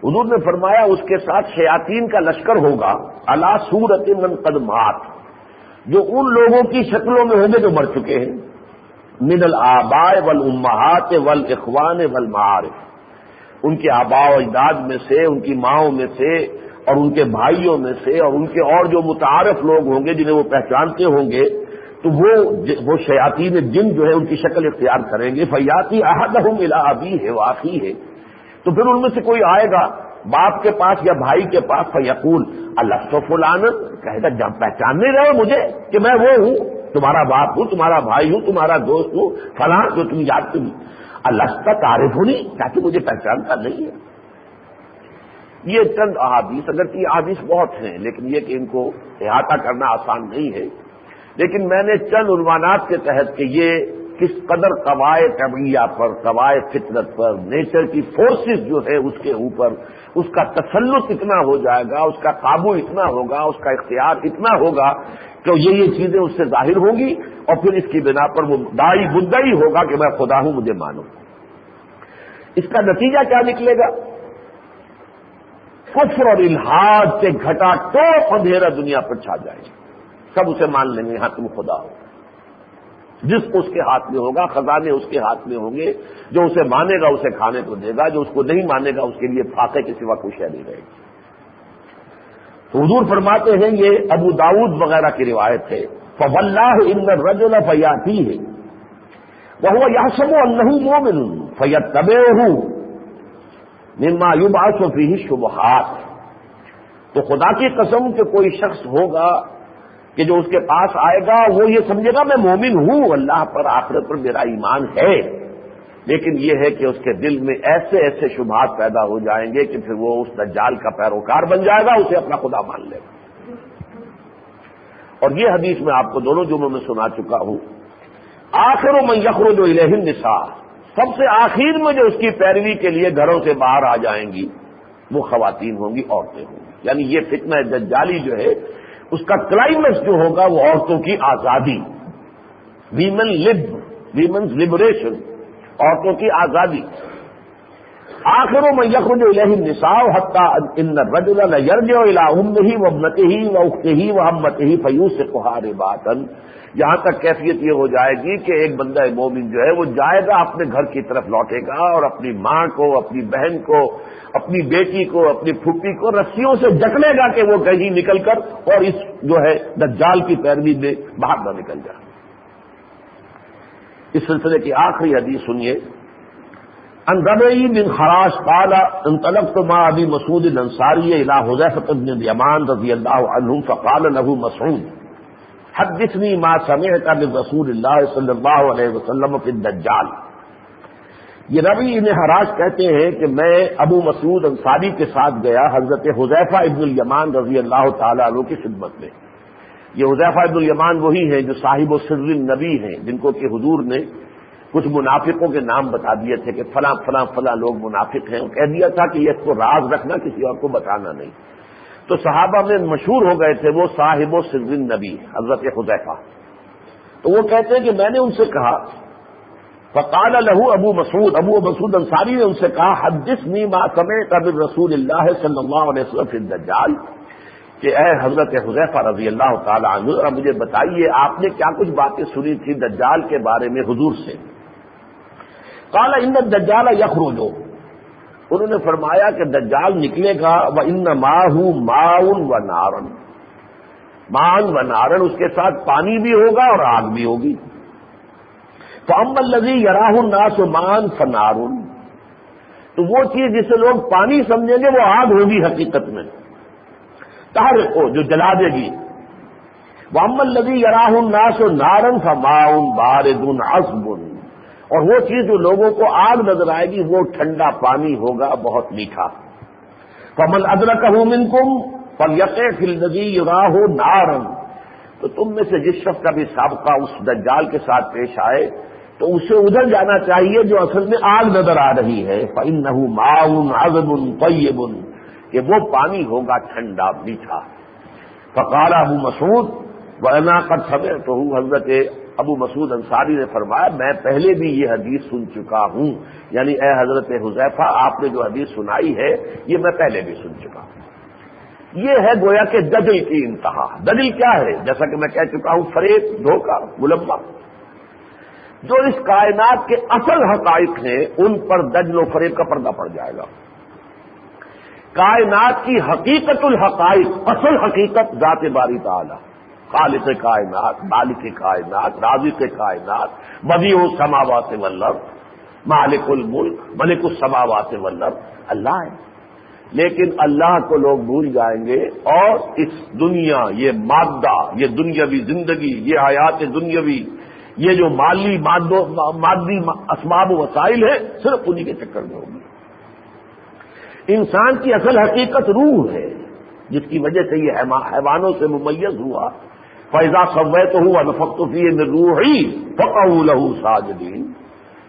حضور نے فرمایا اس کے ساتھ شیاطین کا لشکر ہوگا، عَلَىٰ صُورَةٍ مَّن قَدْ مَاتَ، جو ان لوگوں کی شکلوں میں ہوں گے جو مر چکے ہیں، مِنَ الْآبَاءِ وَالْأُمَّهَاتِ وَالْإِخْوَانِ وَالْمَعَارِفِ، ان کے آباء و اجداد میں سے، ان کی ماؤں میں سے اور ان کے بھائیوں میں سے اور ان کے اور جو متعارف لوگ ہوں گے جنہیں وہ پہچانتے ہوں گے، تو وہ شیاطین جن جو ہے ان کی شکل اختیار کریں گے. فیاتی احدہم الی ابیہ واخیہ، تو پھر ان میں سے کوئی آئے گا باپ کے پاس یا بھائی کے پاس، فیقول الست فلان، کہے گا جب پہچان نہیں رہے مجھے کہ میں وہ ہوں، تمہارا باپ ہوں، تمہارا بھائی ہوں، تمہارا دوست ہوں، فلاں جو تم یاد تھی. الست تعرفنی، کیا کہ مجھے پہچانتا نہیں ہے. یہ چند احادیث، اگر یہ احادیث بہت ہیں لیکن یہ کہ ان کو احاطہ کرنا آسان نہیں ہے، لیکن میں نے چند عنوانات کے تحت کہ یہ کس قدر قواعد طبیعیہ پر، قواعد فطرت پر، نیچر کی فورسز جو ہے اس کے اوپر اس کا تسلط اتنا ہو جائے گا، اس کا قابو اتنا ہوگا، اس کا اختیار اتنا ہوگا کہ یہ چیزیں اس سے ظاہر ہوں گی اور پھر اس کی بنا پر وہ داعی مدعی ہوگا کہ میں خدا ہوں، مجھے مانو. اس کا نتیجہ کیا نکلے گا؟ کفر اور الحاد سے گھٹا ٹوپ اندھیرا دنیا پر چھا جائے گا. سب اسے مان لیں گے ہاں تم خدا ہو. جس کو اس کے ہاتھ میں ہوگا، خزانے اس کے ہاتھ میں ہوں گے، جو اسے مانے گا اسے کھانے کو دے گا، جو اس کو نہیں مانے گا اس کے لیے فاقے کے سوا کوئی شے نہیں رہے گی. تو حضور فرماتے ہیں، یہ ابو داؤد وغیرہ کی روایت ہے، فواللہ ان الرجل فیاتیہ وہو یحسب انہ مؤمن فیتبعہ مما یبعث فیہ الشبہات. تو خدا کی قسم کہ کوئی شخص ہوگا کہ جو اس کے پاس آئے گا وہ یہ سمجھے گا میں مومن ہوں، اللہ پر آخرت پر میرا ایمان ہے، لیکن یہ ہے کہ اس کے دل میں ایسے ایسے شبہات پیدا ہو جائیں گے کہ پھر وہ اس دجال کا پیروکار بن جائے گا، اسے اپنا خدا مان لے گا. اور یہ حدیث میں آپ کو دونوں جمعوں میں سنا چکا ہوں. آخر من یخرج الیہ النساء، سب سے آخر میں جو اس کی پیروی کے لیے گھروں سے باہر آ جائیں گی وہ خواتین ہوں گی، عورتیں ہوں گی. یعنی یہ فتنہ دجالی جو ہے اس کا کلائمیکس جو ہوگا وہ عورتوں کی آزادی، ویمنز لبریشن، عورتوں کی آزادی. آخر من یخرج الیہ النساء حتی ان الرجل لیرجع الی امہ وابنتہ واختہ وعمتہ فیوثقها رباطا. یہاں تک کیفیت یہ ہو جائے گی کہ ایک بندہ مومن جو ہے وہ جائے گا اپنے گھر کی طرف لوٹے گا اور اپنی ماں کو، اپنی بہن کو، اپنی بیٹی کو، اپنی پھوپھی کو رسیوں سے جکڑے گا کہ وہ کہیں نکل کر اور اس جو ہے دجال کی پیروی میں باہر نہ نکل جائے. اس سلسلے کی آخری حدیث سنیے. عن ربعی بن خراش قال انطلقت مع ابی مسعود الانصاری الى حذیفہ بن الیمان رضی اللہ عنہ فقال له مسعود حدثنی ما سمعت من رسول اللہ صلی اللہ علیہ وسلم فی الدجال. یہ ربیع بن خراش کہتے ہیں کہ میں ابو مسعود انصاری کے ساتھ گیا حضرت حذیفہ ابن الیمان رضی اللہ تعالی عنہ کی خدمت میں. یہ حذیفہ ابن الیمان وہی ہیں جو صاحب سر النبی ہیں، جن کو کہ حضور نے کچھ منافقوں کے نام بتا دیے تھے کہ فلاں فلاں فلاں لوگ منافق ہیں، اور کہہ دیا تھا کہ یہ اس کو راز رکھنا، کسی اور کو بتانا نہیں. تو صحابہ میں مشہور ہو گئے تھے وہ صاحب سر النبی حضرت حذیفہ. تو وہ کہتے ہیں کہ میں نے ان سے کہا، فقال له ابو مسعود انصاری نے ان سے کہا حدثنی ما سمعت من رسول اللہ صلی اللہ علیہ وسلم فی الدجال، کہ اے حضرت حذیفہ رضی اللہ تعالی عنہ ذرا مجھے بتائیے آپ نے کیا کچھ باتیں سنی تھی دجال کے بارے میں حضور سے. قال ان الدجال یخرج، انہوں نے فرمایا کہ دجال نکلے گا، وَإِنَّ مَاهُ مَاءٌ وَنَارٌ، مان و نارن، اس کے ساتھ پانی بھی ہوگا اور آگ بھی ہوگی. فَأَمَّا الَّذِي يَرَاهُ النَّاسُ مَاءً فَنَارٌ، تو وہ چیز جسے لوگ پانی سمجھیں گے وہ آگ ہوگی حقیقت میں، تحرق جو جلا دے گی. وَأَمَّا الَّذِي يَرَاهُ النَّاسُ نَارًا فَمَاءٌ بَارِدٌ عَذْبٌ، اور وہ چیز جو لوگوں کو آگ نظر آئے گی وہ ٹھنڈا پانی ہوگا بہت میٹھا. فَمَنْ أَدْرَكَهُ مِنْكُمْ فَلْيَقِعْ فِي الَّذِي يُرَاهُ نَارًا، تو تم میں سے جس شخص کا بھی سابقہ اس دجال کے ساتھ پیش آئے تو اسے ادھر جانا چاہیے جو اصل میں آگ نظر آ رہی ہے. فَإِنَّهُ مَاءٌ عَذْبٌ طَيِّبٌ، کہ وہ پانی ہوگا ٹھنڈا میٹھا. فقال ابو مسعود وَأَنَا قَدْ سَمِعْتُهُ، حضرت ابو مسعود انصاری نے فرمایا میں پہلے بھی یہ حدیث سن چکا ہوں، یعنی اے حضرت حذیفہ آپ نے جو حدیث سنائی ہے یہ میں پہلے بھی سن چکا ہوں. یہ ہے گویا کہ دجل کی انتہا. دجل کیا ہے؟ جیسا کہ میں کہہ چکا ہوں، فریب، دھوکہ، ملمہ. جو اس کائنات کے اصل حقائق ہیں ان پر دجل و فریب کا پردہ پڑ جائے گا۔ کائنات کی حقیقت الحقائق، اصل حقیقت ذات باری تعالی، خالق کائنات، مالک کائنات، رازق کائنات، بدیع السماوات والارض، مالک الملک، ملک السماوات والارض، اللہ ہے۔ لیکن اللہ کو لوگ بھول جائیں گے اور اس دنیا، یہ مادہ، یہ دنیاوی زندگی، یہ حیات دنیاوی، یہ جو مادی اسباب و وسائل ہے، صرف انہی کے چکر میں ہوگی۔ انسان کی اصل حقیقت روح ہے، جس کی وجہ سے یہ حیوانوں سے ممیز ہوا۔ فَإِذَا سَوَّيْتُهُ وَنَفَخْتُ فِيهِ مِن رُوحِي فَقَعُوا لَهُ سَاجِدِينَ۔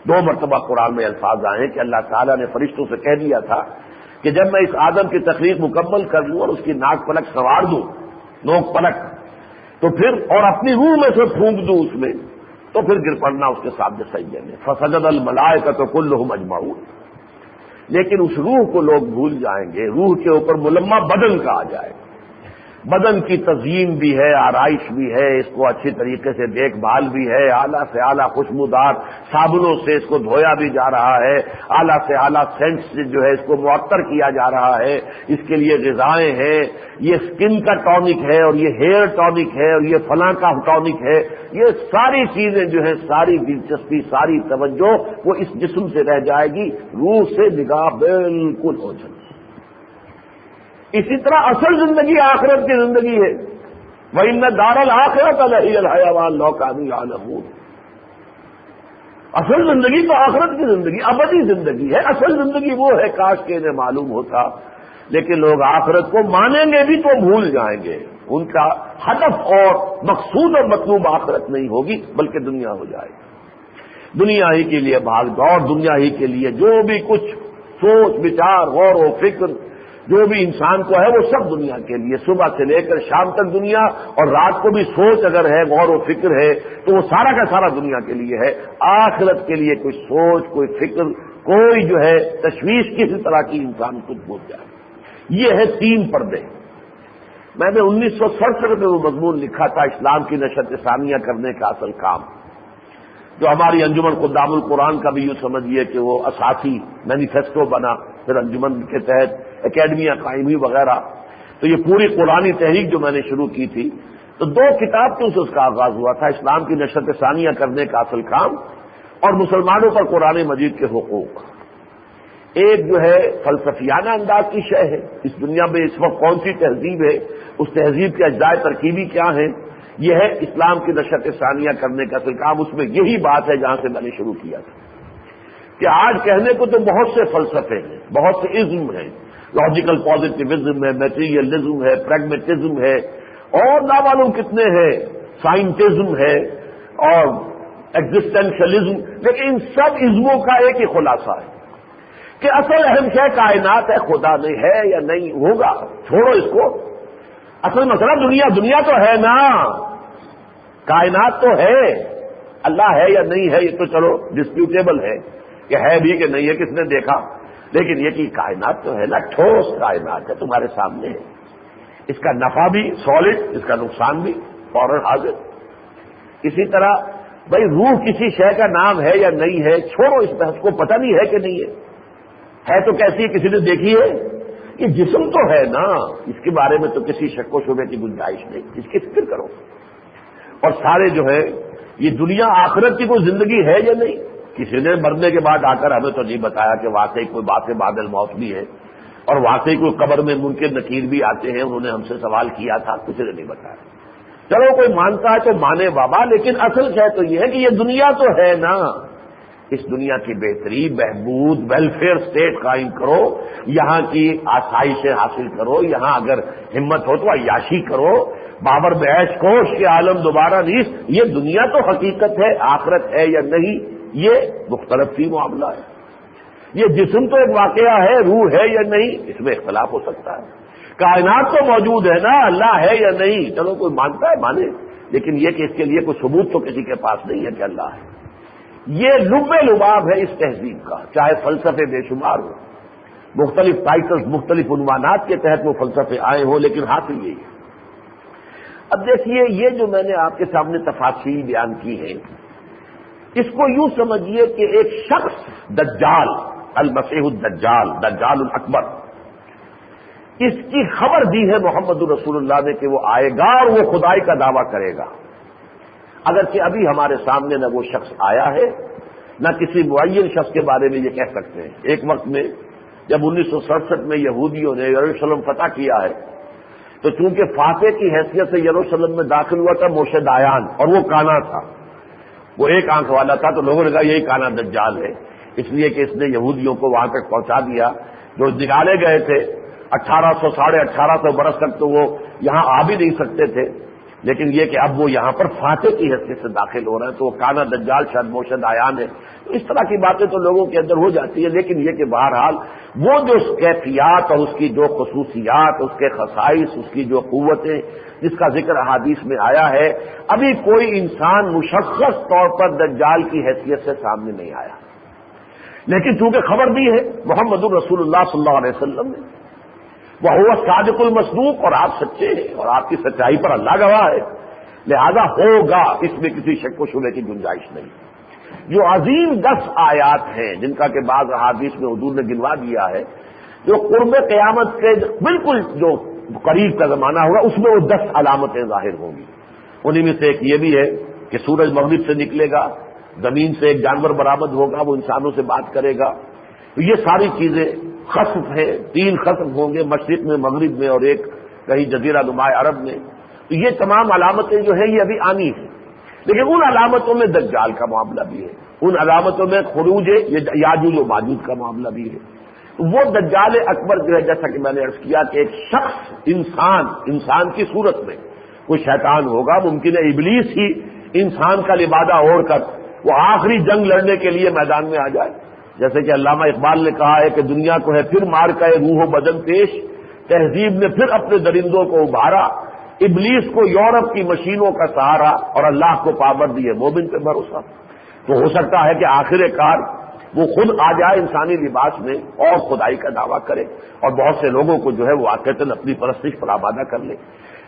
2 مرتبہ قرآن میں الفاظ آئے کہ اللہ تعالیٰ نے فرشتوں سے کہہ دیا تھا کہ جب میں اس آدم کی تخلیق مکمل کر لوں اور اس کی ناک پلک سنوار دوں، نوک پلک، تو پھر اور اپنی روح میں سے پھونک دوں اس میں، تو پھر گر پڑنا اس کے سامنے سجدے میں۔ فسجد الملائکۃ کلھم اجمعون۔ لیکن اس روح کو لوگ بھول جائیں گے، روح کے اوپر ملمہ بدن کا آ جائے گا۔ بدن کی تزئین بھی ہے، آرائش بھی ہے، اس کو اچھی طریقے سے دیکھ بھال بھی ہے، اعلیٰ سے اعلیٰ خوشبودار صابنوں سے اس کو دھویا بھی جا رہا ہے، اعلیٰ سے اعلیٰ سینٹ سے جو ہے اس کو معطر کیا جا رہا ہے، اس کے لیے غذائیں ہیں، یہ سکن کا ٹونک ہے اور یہ ہیئر ٹونک ہے اور یہ فلاں کا ٹونک ہے، یہ ساری چیزیں جو ہے، ساری دلچسپی، ساری توجہ وہ اس جسم سے رہ جائے گی، روح سے نگاہ بالکل ہو جائے گی۔ اسی طرح اصل زندگی آخرت کی زندگی ہے۔ وَإِنَّ دَارَ الْآخِرَةَ لَهِيَ الْحَيَوَانُ لَوْ كَانُوا يَعْلَمُونَ۔ اصل زندگی تو آخرت کی زندگی، ابدی زندگی ہے۔ اصل زندگی وہ ہے، کاش کہ انہیں معلوم ہوتا، لیکن لوگ آخرت کو مانیں گے بھی تو بھول جائیں گے۔ ان کا ہدف اور مقصود اور مطلوب آخرت نہیں ہوگی بلکہ دنیا ہو جائے گی۔ دنیا ہی کے لیے بھاگ دوڑ، دنیا ہی کے لیے جو بھی کچھ سوچ بچار غور و فکر جو بھی انسان کو ہے وہ سب دنیا کے لیے، صبح سے لے کر شام تک دنیا، اور رات کو بھی سوچ اگر ہے، غور و فکر ہے تو وہ سارا کا سارا دنیا کے لیے ہے۔ آخرت کے لیے کوئی سوچ، کوئی فکر، کوئی جو ہے تشویش کسی طرح کی انسان کو بھول جائے۔ یہ ہے 3 پردے۔ میں نے 1967 میں وہ مضمون لکھا تھا، اسلام کی نشر ثانیہ کرنے کا اصل کام، جو ہماری انجمن خدام القرآن کا بھی یوں سمجھیے کہ وہ اساسی مینیفیسٹو بنا، پھر انجمن کے تحت اکیڈمیاں قائم ہوئی وغیرہ۔ تو یہ پوری قرآنی تحریک جو میں نے شروع کی تھی، تو 2 کتابوں سے اس کا آغاز ہوا تھا، اسلام کی نشر ثانیہ کرنے کا اصل کام اور مسلمانوں پر قرآن مجید کے حقوق۔ ایک جو ہے فلسفیانہ انداز کی شے ہے، اس دنیا میں اس وقت کون سی تہذیب ہے، اس تہذیب کے اجزاء ترکیبی کیا ہیں، یہ ہے اسلام کی نشر ثانیہ کرنے کا اصل کام۔ اس میں یہی بات ہے جہاں سے میں نے شروع کیا تھا کہ آج کہنے کو تو بہت سے فلسفے ہیں، بہت سے ازم ہیں، لاجیکل پازیٹیوزم ہے، میٹیریلزم ہے، پریگمیٹزم ہے، اور نامعلوم کتنے ہیں، سائنٹزم ہے اور ایگزسٹینشلزم، لیکن ان سب ازموں کا ایک ہی خلاصہ ہے کہ اصل اہم شے کائنات ہے، خدا نہیں ہے یا نہیں ہوگا، چھوڑو اس کو۔ اصل مسئلہ دنیا تو ہے نا، کائنات تو ہے، اللہ ہے یا نہیں ہے یہ تو چلو ڈسپیوٹیبل ہے کہ ہے بھی کہ نہیں ہے، کس نے دیکھا، لیکن یہ کہ کائنات تو ہے نا، ٹھوس کائنات ہے، تمہارے سامنے ہے، اس کا نفع بھی سالڈ، اس کا نقصان بھی فوراً حاضر۔ اسی طرح بھائی روح کسی شے کا نام ہے یا نہیں ہے، چھوڑو اس بحث کو، پتہ نہیں ہے کہ نہیں ہے تو کیسی ہے، کسی نے دیکھی ہے، یہ جسم تو ہے نا، اس کے بارے میں تو کسی شک و شبے کی گنجائش نہیں، اس کی فکر کرو۔ اور سارے جو ہے یہ دنیا آخرت کی کوئی زندگی ہے یا نہیں، کسی نے مرنے کے بعد آ کر ہمیں تو نہیں بتایا کہ واقعی کوئی بات بعد الموت بھی ہے، اور واقعی کوئی قبر میں منکر نکیر بھی آتے ہیں، انہوں نے ہم سے سوال کیا تھا، کسی نے نہیں بتایا۔ چلو کوئی مانتا ہے تو مانے بابا، لیکن اصل شے تو یہ ہے کہ یہ دنیا تو ہے نا، اس دنیا کی بہتری، بہبود، ویلفیئر سٹیٹ قائم کرو، یہاں کی آسائشیں حاصل کرو، یہاں اگر ہمت ہو تو عیاشی کرو، بابر بیش کوش کے عالم دوبارہ نہیں، یہ دنیا تو حقیقت ہے، آخرت ہے یا نہیں یہ مختلف فی معاملہ ہے۔ یہ جسم تو ایک واقعہ ہے، روح ہے یا نہیں اس میں اختلاف ہو سکتا ہے، کائنات تو موجود ہے نا، اللہ ہے یا نہیں، چلو کوئی مانتا ہے مانے، لیکن یہ کہ اس کے لیے کوئی ثبوت تو کسی کے پاس نہیں ہے کہ اللہ ہے۔ یہ لب لباب ہے اس تہذیب کا، چاہے فلسفے بے شمار ہو، مختلف ٹائٹلز، مختلف عنوانات کے تحت وہ فلسفے آئے ہوں، لیکن حاصل یہی ہے۔ اب دیکھیے یہ جو میں نے آپ کے سامنے تفاصیل بیان کی ہیں، اس کو یوں سمجھیے کہ ایک شخص دجال، المسیح الدجال، دجال الاکبر، اس کی خبر دی ہے محمد رسول اللہ نے کہ وہ آئے گا اور وہ خدائی کا دعویٰ کرے گا، اگرچہ ابھی ہمارے سامنے نہ وہ شخص آیا ہے نہ کسی معین شخص کے بارے میں یہ کہہ سکتے ہیں۔ ایک وقت میں جب 1967 میں یہودیوں نے یروشلم فتح کیا ہے تو چونکہ فاتح کی حیثیت سے یروشلم میں داخل ہوا تھا موشے دایان، اور وہ کانا تھا، وہ ایک آنکھ والا تھا، تو لوگوں نے کہا یہی کانا دجال ہے، اس لیے کہ اس نے یہودیوں کو وہاں تک پہنچا دیا۔ جو نکالے گئے تھے 1800 ساڑھے 1800 برس تک تو وہ یہاں آ بھی نہیں سکتے تھے، لیکن یہ کہ اب وہ یہاں پر فاتح کی حیثیت سے داخل ہو رہے ہیں تو وہ کانا دجال شاید موشد آیان ہے۔ اس طرح کی باتیں تو لوگوں کے اندر ہو جاتی ہے، لیکن یہ کہ بہرحال وہ جو کیفیات اور اس کی جو خصوصیات، اس کے خصائص، اس کی جو قوتیں جس کا ذکر احادیث میں آیا ہے، ابھی کوئی انسان مشخص طور پر دجال کی حیثیت سے سامنے نہیں آیا، لیکن چونکہ خبر دی ہے محمد رسول اللہ صلی اللہ علیہ وسلم نے، وہ ہوا صادق المصدوق، اور آپ سچے ہیں اور آپ کی سچائی پر اللہ گواہ ہے، لہذا ہوگا، اس میں کسی شک و شبے کی گنجائش نہیں۔ جو عظیم 10 آیات ہیں جن کا کہ بعض احادیث میں حضور نے گنوا دیا ہے، جو قرب قیامت کے بالکل جو قریب کا زمانہ ہوگا اس میں وہ 10 علامتیں ظاہر ہوں گی۔ انہیں میں سے ایک یہ بھی ہے کہ سورج مغرب سے نکلے گا، زمین سے ایک جانور برآمد ہوگا، وہ انسانوں سے بات کرے گا، تو یہ ساری چیزیں خسف ہیں، 3 خسف ہوں گے، مشرق میں، مغرب میں اور ایک کہیں جزیرہ نما عرب میں، تو یہ تمام علامتیں جو ہیں یہ ابھی آنی ہیں، لیکن ان علامتوں میں دجال کا معاملہ بھی ہے، ان علامتوں میں خروج یاجوج و ماجوج کا معاملہ بھی ہے۔ وہ دجال اکبر جو ہے، جیسا کہ میں نے عرض کیا کہ ایک شخص انسان کی صورت میں، کوئی شیطان ہوگا، ممکن ہے ابلیس ہی انسان کا لبادہ اوڑھ کر وہ آخری جنگ لڑنے کے لیے میدان میں آ جائے، جیسے کہ علامہ اقبال نے کہا ہے کہ دنیا کو ہے پھر مار کا روح و بدن پیش، تہذیب نے پھر اپنے درندوں کو ابھارا، ابلیس کو یورپ کی مشینوں کا سہارا اور اللہ کو پابند دیے مومن پہ بھروسہ۔ تو ہو سکتا ہے کہ آخر کار وہ خود آ جائے انسانی لباس میں اور خدائی کا دعویٰ کرے، اور بہت سے لوگوں کو جو ہے وہ واقعتاً اپنی پرستش پر آبادہ کر لے۔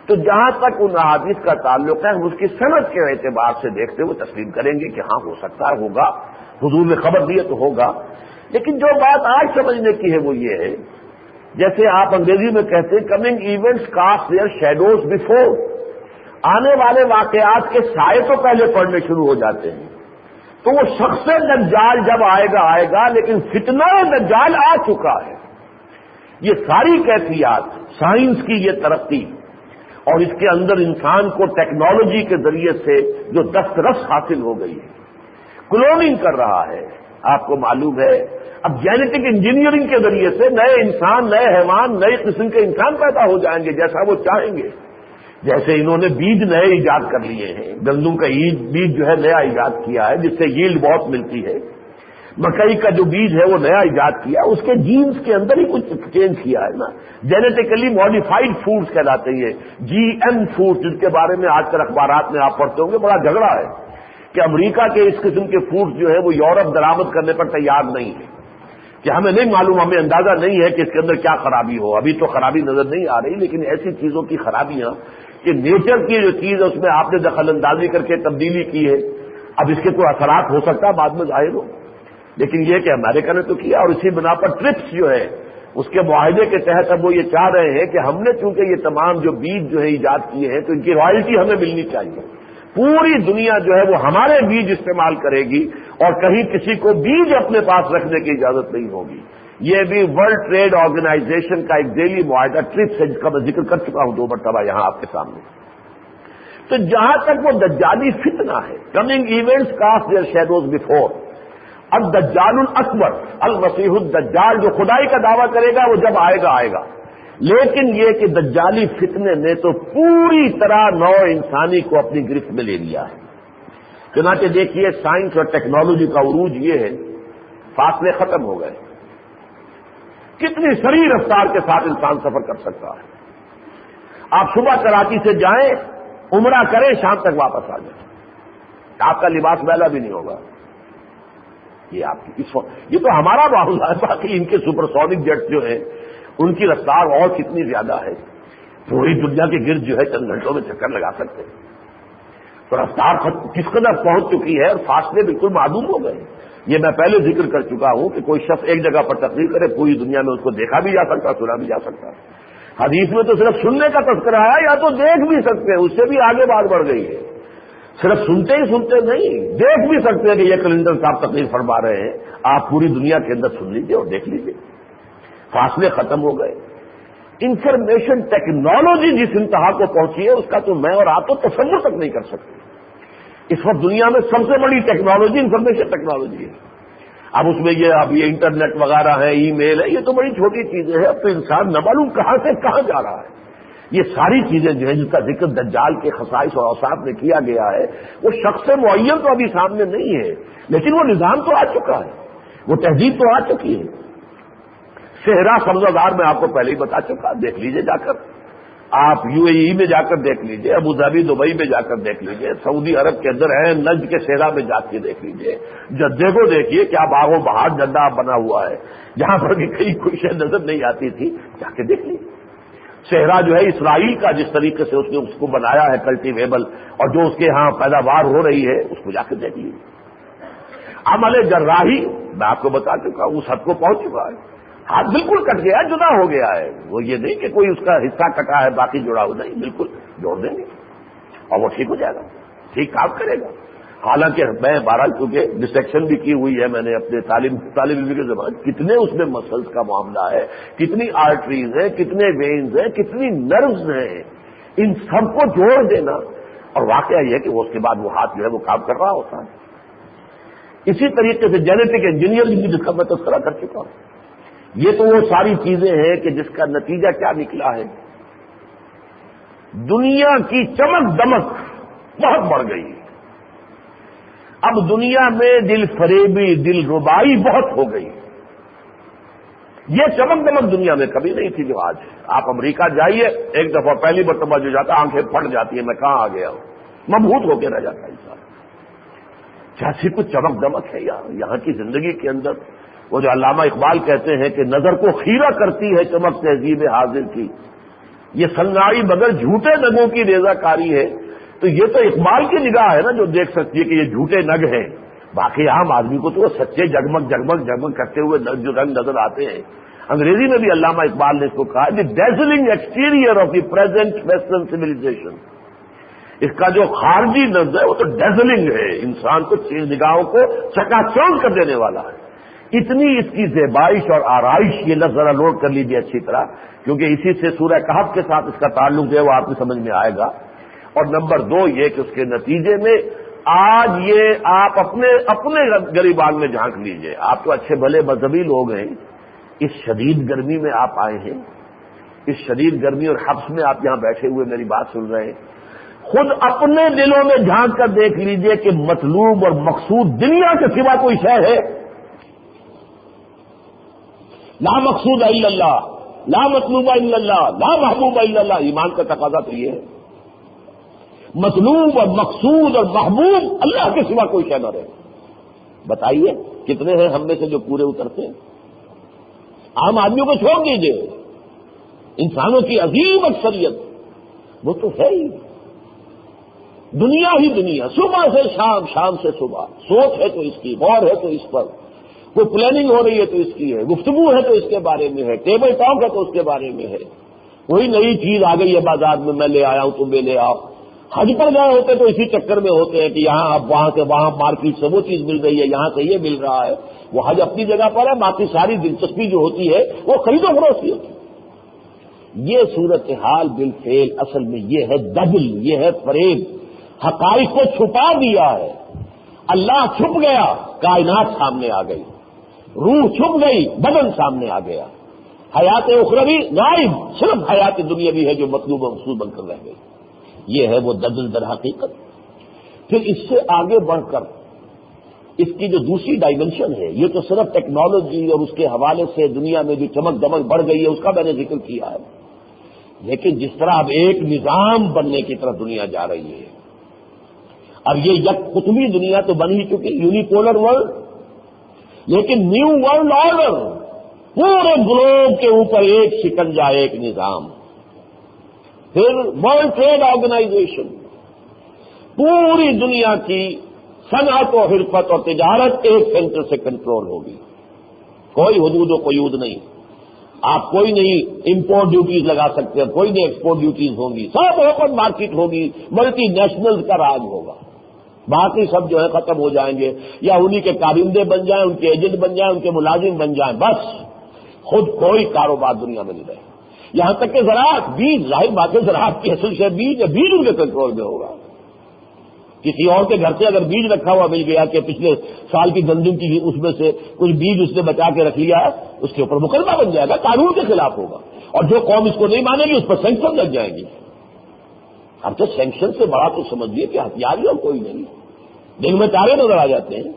تو جہاں تک ان احادیث کا تعلق ہے، ہم اس کی صنعت کے اعتبار سے دیکھتے ہوئے تسلیم کریں گے کہ ہاں ہو سکتا ہے، ہوگا، حضور نے خبر دی ہے تو ہوگا۔ لیکن جو بات آج سمجھنے کی ہے وہ یہ ہے، جیسے آپ انگریزی میں کہتے ہیں coming events cast their shadows before, آنے والے واقعات کے سائے تو پہلے پڑنے شروع ہو جاتے ہیں۔ تو وہ شخص دجال جب آئے گا، لیکن فتنہ دجال آ چکا ہے۔ یہ ساری کیفیات، سائنس کی یہ ترقی اور اس کے اندر انسان کو ٹیکنالوجی کے ذریعے سے جو دسترس حاصل ہو گئی ہے، کلوننگ کر رہا ہے، آپ کو معلوم ہے اب جینیٹک انجینئرنگ کے ذریعے سے نئے انسان، نئے حیوان، نئے قسم کے انسان پیدا ہو جائیں گے جیسا وہ چاہیں گے۔ جیسے انہوں نے بیج نئے ایجاد کر لیے ہیں، گندم کا بیج جو ہے نیا ایجاد کیا ہے جس سے ییلڈ بہت ملتی ہے، مکئی کا جو بیج ہے وہ نیا ایجاد کیا، اس کے جینز کے اندر ہی کچھ چینج کیا ہے نا، جینیٹیکلی ماڈیفائڈ فوڈز کہلاتے ہیں، جی ایم فوڈ، جن کے بارے میں آج کل اخبارات میں آپ پڑھتے ہوں گے، بڑا جھگڑا ہے کہ امریکہ کے اس قسم کے فوڈز جو ہے وہ یورپ درآمد کرنے پر تیار نہیں ہے، کہ ہمیں نہیں معلوم، ہمیں اندازہ نہیں ہے کہ اس کے اندر کیا خرابی ہو، ابھی تو خرابی نظر نہیں آ رہی، لیکن ایسی چیزوں کی خرابیاں کہ نیچر کی جو چیز ہے اس میں آپ نے دخل اندازی کر کے تبدیلی کی ہے، اب اس کے کوئی اثرات ہو سکتا ہے بعد میں ظاہر ہو، لیکن یہ کہ امریکہ نے تو کیا، اور اسی بنا پر ٹرپس جو ہے اس کے معاہدے کے تحت اب وہ یہ چاہ رہے ہیں کہ ہم نے چونکہ یہ تمام جو بیج جو ہے ایجاد کیے ہیں تو ان کی رائلٹی ہمیں ملنی چاہیے، پوری دنیا جو ہے وہ ہمارے بیج استعمال کرے گی اور کہیں کسی کو بیج اپنے پاس رکھنے کی اجازت نہیں ہوگی۔ یہ بھی ورلڈ ٹریڈ آرگنائزیشن کا ایک ذیلی معاہدہ ٹرپس ہے جس کا میں ذکر کر چکا ہوں 2 مرتبہ یہاں آپ کے سامنے۔ تو جہاں تک وہ دجالی فتنہ ہے، coming events cast their shadows before, اب دجال الاکبر المسیح الدجال جو خدائی کا دعویٰ کرے گا وہ جب آئے گا، لیکن یہ کہ دجالی فتنے نے تو پوری طرح نو انسانی کو اپنی گرفت میں لے لیا ہے۔ چنانچہ دیکھیے سائنس اور ٹیکنالوجی کا عروج یہ ہے، فاصلے ختم ہو گئے، کتنی سریع رفتار کے ساتھ انسان سفر کر سکتا ہے۔ آپ صبح کراچی سے جائیں، عمرہ کریں، شام تک واپس آ جائیں، آپ کا لباس میلا بھی نہیں ہوگا۔ یہ آپ کی یہ تو ہمارا معاملہ ہے، باقی ان کے سپر سونک جیٹ جو ہیں ان کی رفتار اور کتنی زیادہ ہے، پوری دنیا کے گرد جو ہے چند گھنٹوں میں چکر لگا سکتے ہیں۔ تو رفتار کس قدر پہنچ چکی ہے اور فاصلے بالکل معدوم ہو گئے. یہ میں پہلے ذکر کر چکا ہوں کہ کوئی شخص ایک جگہ پر تقریر کرے پوری دنیا میں اس کو دیکھا بھی جا سکتا، سنا بھی جا سکتا. حدیث میں تو صرف سننے کا تذکرہ ہے، یا تو دیکھ بھی سکتے ہیں، اس سے بھی آگے بات بڑھ گئی ہے. صرف سنتے ہی سنتے نہیں، دیکھ بھی سکتے ہیں کہ یہ کلندر صاحب تقریر فرما رہے ہیں، آپ پوری دنیا کے اندر سن لیجئے اور دیکھ لیجئے. فاصلے ختم ہو گئے. انفارمیشن ٹیکنالوجی جس انتہا کو پہنچی ہے اس کا تو میں اور آپ تو تصور تک نہیں کر سکتے. اس وقت دنیا میں سب سے بڑی ٹیکنالوجی انفارمیشن ٹیکنالوجی ہے. اب اس میں یہ انٹرنیٹ وغیرہ ہے، ای میل ہے، یہ تو بڑی چھوٹی چیزیں ہیں. اب تو انسان نہ معلوم کہاں سے کہاں جا رہا ہے. یہ ساری چیزیں جو ہے جس کا ذکر دجال کے خصائص اور اوصاف میں کیا گیا ہے وہ شخص معین تو ابھی سامنے نہیں ہے، لیکن وہ نظام تو آ چکا ہے، وہ تہذیب تو آ چکی ہے. صحرا سبزہ میں آپ کو پہلے ہی بتا چکا، دیکھ لیجئے جا کر. آپ یو اے ای میں جا کر دیکھ لیجئے، ابو ظہبی دبئی میں جا کر دیکھ لیجئے، سعودی عرب کے اندر ہے نجد کے صحرا میں جا کے دیکھ لیجئے. جدے کو دیکھیے کیا باغ و بہار جدہ بنا ہوا ہے، جہاں پر بھی کئی کوئی شے نظر نہیں آتی تھی، جا کے دیکھ لیجیے. صحرا جو ہے اسرائیل کا جس طریقے سے اس نے اس کو بنایا ہے کلٹیویبل، اور جو اس کے ہاں پیداوار ہو رہی ہے اس کو جا کے دیکھ لیجیے. عمل جراحی میں آپ کو بتا چکا ہوں، اس حد کو پہنچ چکا ہے. ہاتھ بالکل کٹ گیا، جدا ہو گیا ہے. وہ یہ نہیں کہ کوئی اس کا حصہ کٹا ہے باقی جڑا ہو، نہیں، بالکل جوڑ دیں گے اور وہ ٹھیک ہو جائے گا، ٹھیک کام کرے گا. حالانکہ میں بہرحال چونکہ ڈسیکشن بھی کی ہوئی ہے میں نے اپنے طالب علم کے زمان، کتنے اس میں مسلس کا معاملہ ہے، کتنی آرٹریز ہیں، کتنے وینز ہیں، کتنی نروز ہیں، ان سب کو جوڑ دینا. اور واقعہ یہ ہے کہ اس کے بعد وہ ہاتھ جو ہے وہ کام کر رہا ہوتا ہے. اسی طریقے سے جینیٹک انجینئرنگ جس کا میں تذکرہ کر چکا ہوں، یہ تو وہ ساری چیزیں ہیں کہ جس کا نتیجہ کیا نکلا ہے، دنیا کی چمک دمک بہت بڑھ گئی. اب دنیا میں دل فریبی، دل ربائی بہت ہو گئی. یہ چمک دمک دنیا میں کبھی نہیں تھی جو آج ہے. آپ امریکہ جائیے، ایک دفعہ پہلی مرتبہ جو جاتا آنکھیں پھٹ جاتی ہیں، میں کہاں آ گیا ہوں، مبہوت ہو کے رہ جاتا انسان. جیسی کچھ چمک دمک ہے یہاں کی زندگی کے اندر. وہ جو علامہ اقبال کہتے ہیں کہ نظر کو خیرہ کرتی ہے چمک تہذیب حاضر کی، یہ سنگائی مگر جھوٹے نگوں کی ریزہ کاری ہے. تو یہ تو اقبال کی نگاہ ہے نا جو دیکھ سکتی ہے کہ یہ جھوٹے نگ ہیں. باقی عام آدمی کو تو وہ سچے جگمگ جگمگ جگمگ کرتے ہوئے جو رنگ نظر آتے ہیں. انگریزی میں بھی علامہ اقبال نے اس کو کہا the dazzling exterior of the present western civilisation. اس کا جو خارجی نظر ہے وہ تو ڈیزلنگ ہے، انسان کو نگاہوں کو چکا چوند کر دینے والا ہے. اتنی اس کی زیبائش اور آرائش، یہ لفظ ذرا نوٹ کر لیجیے اچھی طرح، کیونکہ اسی سے سورہ کہف کے ساتھ اس کا تعلق جو ہے وہ آپ کو سمجھ میں آئے گا. اور نمبر 2 یہ کہ اس کے نتیجے میں آج یہ آپ اپنے گریبان میں جھانک لیجئے. آپ تو اچھے بھلے مذہبی لوگ ہیں، اس شدید گرمی میں آپ آئے ہیں، اس شدید گرمی اور حبس میں آپ یہاں بیٹھے ہوئے میری بات سن رہے ہیں. خود اپنے دلوں میں جھانک کر دیکھ لیجئے کہ مطلوب اور مقصود دنیا کے سوا کوئی شے ہے؟ لا مقصود الا اللہ، لا مطلوب الا اللہ، لا محبوب الا اللہ. ایمان کا تقاضا تو یہ ہے، مطلوب اور مقصود اور محبوب اللہ کے سوا کوئی شے نہ رہے. بتائیے کتنے ہیں ہم میں سے جو پورے اترتے ہیں؟ عام آدمیوں کو چھوڑ دیجیے، انسانوں کی عظیم اکثریت وہ تو ہے ہی دنیا ہی دنیا، صبح سے شام، شام سے صبح. سوچ ہے تو اس کی، غور ہے تو اس پر، کوئی پلاننگ ہو رہی ہے تو اس کی ہے، گفتگو ہے تو اس کے بارے میں ہے، ٹیبل ٹاک ہے تو اس کے بارے میں ہے. کوئی نئی چیز آ گئی ہے بازار میں لے آیا ہوں، تم بھی لے آؤ. حج پر گئے ہوتے تو اسی چکر میں ہوتے ہیں کہ یہاں اب وہاں سے وہاں مارکیٹ سے وہ چیز مل رہی ہے، یہاں سے یہ مل رہا ہے. وہ حج اپنی جگہ پر ہے، باقی ساری دلچسپی جو ہوتی ہے وہ خرید و فروخت کی ہوتی ہے. یہ صورتحال بالفعل اصل میں یہ ہے دجل، یہ ہے فریب. حقائق کو چھپا دیا ہے. اللہ چھپ گیا، کائنات سامنے آ گئی. روح چھپ گئی، بدن سامنے آ گیا. حیات اخروی غائب، صرف حیات دنیاوی ہے جو مطلوب و مقصود بن کر رہ گئی. یہ ہے وہ دجل در حقیقت. پھر اس سے آگے بڑھ کر اس کی جو دوسری ڈائمنشن ہے، یہ تو صرف ٹیکنالوجی اور اس کے حوالے سے دنیا میں جو چمک دمک بڑھ گئی ہے اس کا میں نے ذکر کیا ہے. لیکن جس طرح اب ایک نظام بننے کی طرف دنیا جا رہی ہے، اب یہ یک قطبی دنیا تو بن ہی چکی، یونیپولر ورلڈ، لیکن نیو ورلڈ آرڈر، پورے گلوب کے اوپر ایک شکنجا، ایک نظام. پھر ورلڈ ٹریڈ آرگنائزیشن، پوری دنیا کی صنعت و حرفت اور تجارت ایک سینٹر سے کنٹرول ہوگی، کوئی حدود و قیود نہیں، آپ کوئی نہیں امپورٹ ڈیوٹیز لگا سکتے، کوئی نہیں ایکسپورٹ ڈیوٹیز ہوں گی، سب اوپن مارکیٹ ہوگی، ملٹی نیشنل کا راج ہوگا، باقی سب جو ہے ختم ہو جائیں گے یا انہی کے کارندے بن جائیں، ان کے ایجنٹ بن جائیں، ان کے ملازم بن جائیں، بس خود کوئی کاروبار دنیا میں نہیں رہے، یہاں تک کہ زراعت، بیج، ظاہر بات ہے زراعت کی اصل شے بیج ہے، بیج ان کے کنٹرول میں ہوگا۔ کسی اور کے گھر سے اگر بیج رکھا ہوا مل گیا کہ پچھلے سال کی گندم کی اس میں سے کچھ بیج اس نے بچا کے رکھ لیا ہے، اس کے اوپر مقدمہ بن جائے گا، قانون کے خلاف ہوگا، اور جو قوم اس کو نہیں مانے گی اس پر سینکشن لگ جائیں گی۔ اب تو سینکشن سے بڑا تو سمجھیے کہ ہتھیار ہی اور کوئی نہیں، دن میں تارے نظر آ جاتے ہیں،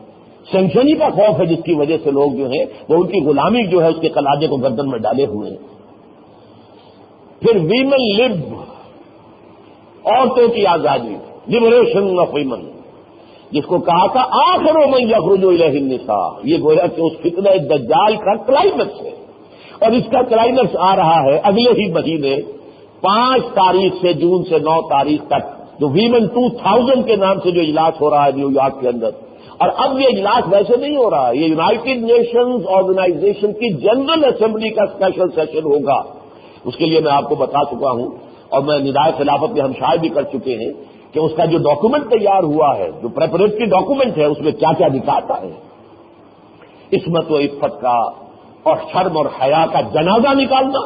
سینکشن ہی کا خوف ہے جس کی وجہ سے لوگ جو ہیں وہ ان کی غلامی جو ہے اس کے قلادے کو گردن میں ڈالے ہوئے ہیں۔ پھر ویمن لب، عورتوں کی آزادی، لبریشن آف ویمن، جس کو کہا تھا آخر من یخرج الیہ النساء، یہ گویا کہ اس فتنہ دجال کا کلائمیکس ہے، اور اس کا کلائمیکس آ رہا ہے اگلے ہی مہینے 5 تاریخ سے، جون سے 9 تاریخ تک، جو ویمن 2000 کے نام سے جو اجلاس ہو رہا ہے نیو یارک کے اندر۔ اور اب یہ اجلاس ویسے نہیں ہو رہا ہے، یہ یونائٹڈ نیشنز آرگنائزیشن کی جنرل اسمبلی کا اسپیشل سیشن ہوگا۔ اس کے لیے میں آپ کو بتا چکا ہوں، اور میں ندائے خلافت میں ہم شائع بھی کر چکے ہیں کہ اس کا جو ڈاکومنٹ تیار ہوا ہے، جو پریپریٹری ڈاکومنٹ ہے، اس میں کیا کیا دکھاتا ہے، عصمت و عفت کا اور شرم اور حیا کا جنازہ نکالنا،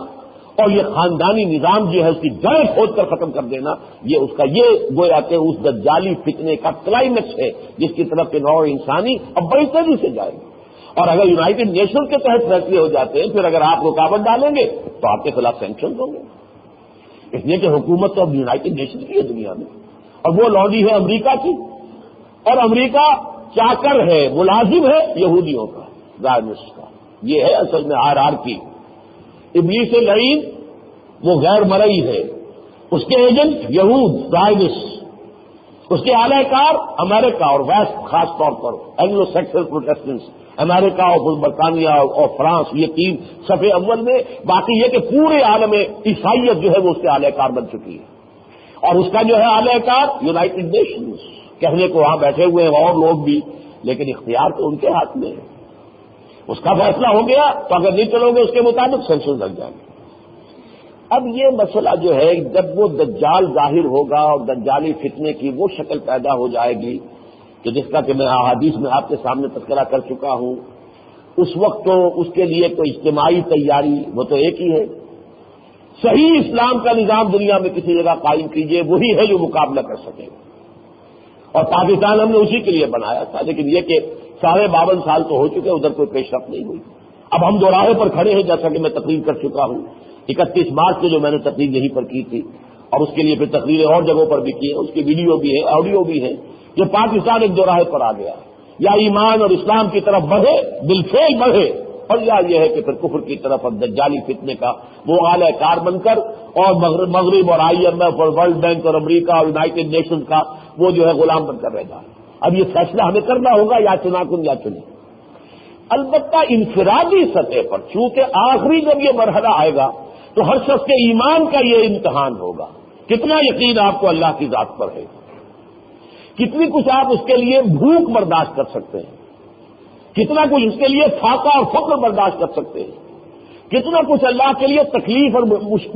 اور یہ خاندانی نظام جو ہے اس کی جڑیں کھود کر ختم کر دینا، یہ اس کا یہ گویا کہ اس دجالی فتنے کا کلائمیکس ہے جس کی طرف کہ نوع انسانی اب بڑی تیزی سے جائے گی۔ اور اگر یونائٹڈ نیشن کے تحت فیصلے ہو جاتے ہیں، پھر اگر آپ رکاوٹ ڈالیں گے تو آپ کے خلاف سینکشن ہوں گے، اس لیے کہ حکومت تو اب یونائٹڈ نیشن کی ہے دنیا میں، اور وہ لوڈی ہے امریکہ کی، اور امریکہ چاکر ہے، ملازم ہے یہودیوں کا، زائنسٹ کا، یہ ہے اصل میں RR کی۔ ابلیس لعین وہ غیر مرئی ہے، اس کے ایجنٹ یہود زائنسٹ، اس کے اعلی کار امریکہ اور ویسٹ، خاص طور پر اینگلو سیکسن پروٹیسٹنٹس، امریکہ اور برطانیہ اور فرانس، یہ 3 صفحے اول میں، باقی یہ کہ پورے عالم عیسائیت جو ہے وہ اس کے اعلی کار بن چکی ہے، اور اس کا جو ہے اعلی کار یونائٹڈ نیشنز، کہنے کو وہاں بیٹھے ہوئے ہیں اور لوگ بھی، لیکن اختیار تو ان کے ہاتھ میں ہے، اس کا فیصلہ ہو گیا تو اگر نہیں چلو گے اس کے مطابق سینکشن لگ جائیں گے۔ اب یہ مسئلہ جو ہے جب وہ دجال ظاہر ہوگا اور دجالی فتنے کی وہ شکل پیدا ہو جائے گی کہ جس کا کہ میں احادیث میں آپ کے سامنے تذکرہ کر چکا ہوں، اس وقت تو اس کے لیے کوئی اجتماعی تیاری وہ تو ایک ہی ہے، صحیح اسلام کا نظام دنیا میں کسی جگہ قائم کیجئے، وہی ہے جو مقابلہ کر سکے، اور پاکستان ہم نے اسی کے لیے بنایا تھا، لیکن یہ کہ 52 سال تو ہو چکے، ادھر کوئی پیش رفت نہیں ہوئی۔ اب ہم دوراہے پر کھڑے ہیں، جیسا کہ میں تقریر کر چکا ہوں 31 مارچ سے جو میں نے تقریر یہیں پر کی تھی، اور اس کے لیے پھر تقریریں اور جگہوں پر بھی کی ہیں، اس کی ویڈیو بھی ہے، آڈیو بھی ہے، کہ پاکستان ایک دوراہے پر آ گیا، یا ایمان اور اسلام کی طرف بڑھے، بالفعل بڑھے، اور یا یہ ہے کہ پھر کفر کی طرف اب دجالی فتنے کا وہ اعلی کار بن کر، اور مغرب اور IMF اور ورلڈ بینک اور امریکہ اور یونائٹڈ نیشنز کا وہ جو ہے غلام بن کر رہ جائے۔ اب یہ فیصلہ ہمیں کرنا ہوگا، یا چنا کن یا چنے۔ البتہ انفرادی سطح پر چونکہ آخری جب یہ مرحلہ آئے گا تو ہر شخص کے ایمان کا یہ امتحان ہوگا، کتنا یقین آپ کو اللہ کی ذات پر ہے، کتنی کچھ آپ اس کے لیے بھوک برداشت کر سکتے ہیں، کتنا کچھ اس کے لیے فاقہ اور فقر برداشت کر سکتے ہیں، کتنا کچھ اللہ کے لیے تکلیف اور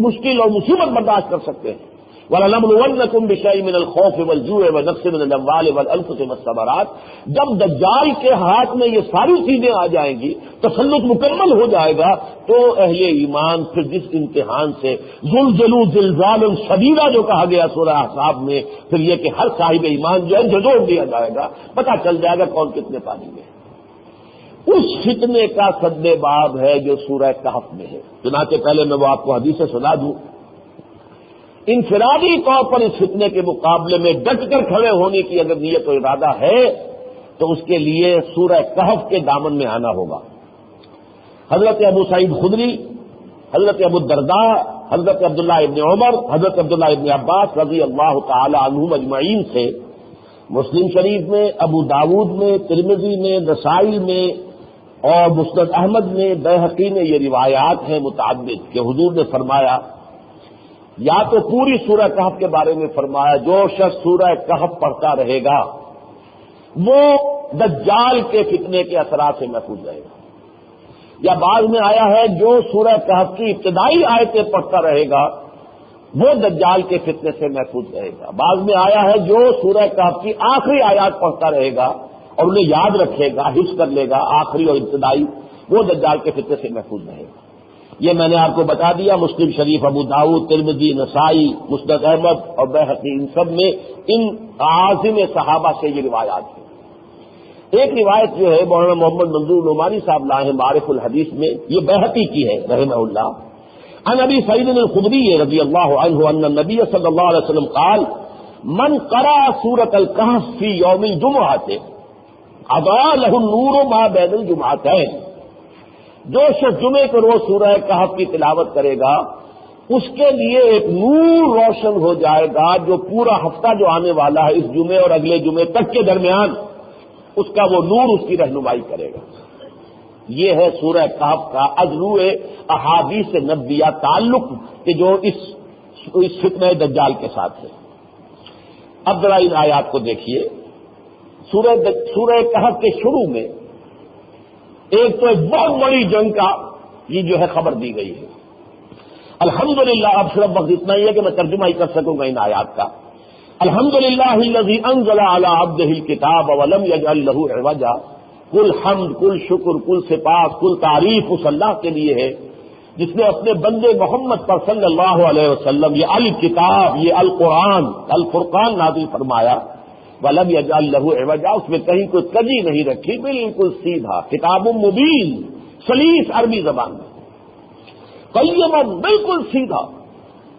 مشکل اور مصیبت برداشت کر سکتے ہیں۔ وَلَنَبْلُوَنَّكُمْ بِشَيْءٍ مِّنَ الْخَوْفِ وَالْجُوعِ وَنَقْصٍ مِّنَ الْأَمْوَالِ وَالْأَنفُسِ وَالثَّمَرَاتِ، جب دجال کے ہاتھ میں یہ ساری چیزیں آ جائیں گی، تسلط مکمل ہو جائے گا، تو اہل ایمان پھر جس امتحان سے زلزلوا زلزالا شدیدا جو کہا گیا سورہ احزاب میں، پھر یہ کہ ہر صاحب ایمان جو ہے جھنجھوڑ دیا جائے گا، پتہ چل جائے گا کون کتنے پانی میں۔ اس فتنے کا سد باب ہے جو سورہ کہف میں ہے، چنانچہ پہلے میں وہ آپ کو حدیث سنا دوں۔ انفرادی طور پر اس فتنے کے مقابلے میں ڈٹ کر کھڑے ہونے کی اگر نیت و ارادہ ہے تو اس کے لیے سورہ کہف کے دامن میں آنا ہوگا۔ حضرت ابو سعید خدری، حضرت ابو الدرداء، حضرت عبداللہ ابن عمر، حضرت عبداللہ ابن عباس رضی اللہ تعالی عنہم اجمعین سے مسلم شریف میں، ابو داود میں، ترمذی میں، نسائی میں اور مسند احمد میں، بیہقی میں یہ روایات ہیں متعدد کہ حضور نے فرمایا یا تو پوری سورہ کہف کے بارے میں فرمایا جو شخص سورہ کہف پڑھتا رہے گا وہ دجال کے فتنے کے اثرات سے محفوظ رہے گا، یا بعض میں آیا ہے جو سورہ کہف کی ابتدائی آیتیں پڑھتا رہے گا وہ دجال کے فتنے سے محفوظ رہے گا، بعض میں آیا ہے جو سورہ کہف کی آخری آیات پڑھتا رہے گا اور انہیں یاد رکھے گا، حفظ کر لے گا آخری اور ابتدائی، وہ دجال کے فتنے سے محفوظ رہے گا۔ یہ میں نے آپ کو بتا دیا، مسلم شریف، ابو داؤد، ترمذی، نسائی، مسند احمد اور بیہقی، ان سب میں ان اعاظم صحابہ سے یہ روایات ہیں۔ ایک روایت جو ہے مولانا محمد منظور نعمانی صاحب لائے ہیں معارف الحدیث میں، یہ بیہقی کی ہے رحمہ اللہ، عن ابی سعید الخدری رضی اللہ عنہ ان النبی صلی اللہ علیہ وسلم قال من قرأ سورۃ الکہف فی یوم الجمعۃ اضاء له النور ما بین الجمعتین، جو شخص جمعے کو روز سورہ کہف کی تلاوت کرے گا اس کے لیے ایک نور روشن ہو جائے گا جو پورا ہفتہ جو آنے والا ہے اس جمعے اور اگلے جمعے تک کے درمیان اس کا وہ نور اس کی رہنمائی کرے گا۔ یہ ہے سورہ کہف کا ازرو احادیث نبویہ تعلق کہ جو اس فتنہ دجال کے ساتھ ہے۔ اب ذرا ان آیات کو دیکھیے، سورہ کہف کے شروع میں ایک تو ایک بہت بڑی جنگ کا یہ جو ہے خبر دی گئی ہے۔ الحمدللہ، اب صرف وقت اتنا ہی ہے کہ میں ترجمہ ہی کر سکوں گا ان آیات کا۔ الحمدللہ الذی انزل علی عبدہ الکتاب ولم یجعل لہ عوجا، کل حمد، کل شکر، کل سپاس، کل تعریف اس اللہ کے لیے ہے جس نے اپنے بندے محمد پر صلی اللہ علیہ وسلم یہ الکتاب، یہ القرآن، الفرقان نازل فرمایا، ولم یجعل لہ عوجا، اس میں کہیں کوئی کجی نہیں رکھی، بالکل سیدھا، کتاب مبین، سلیس عربی زبان میں، قیما، بالکل سیدھا،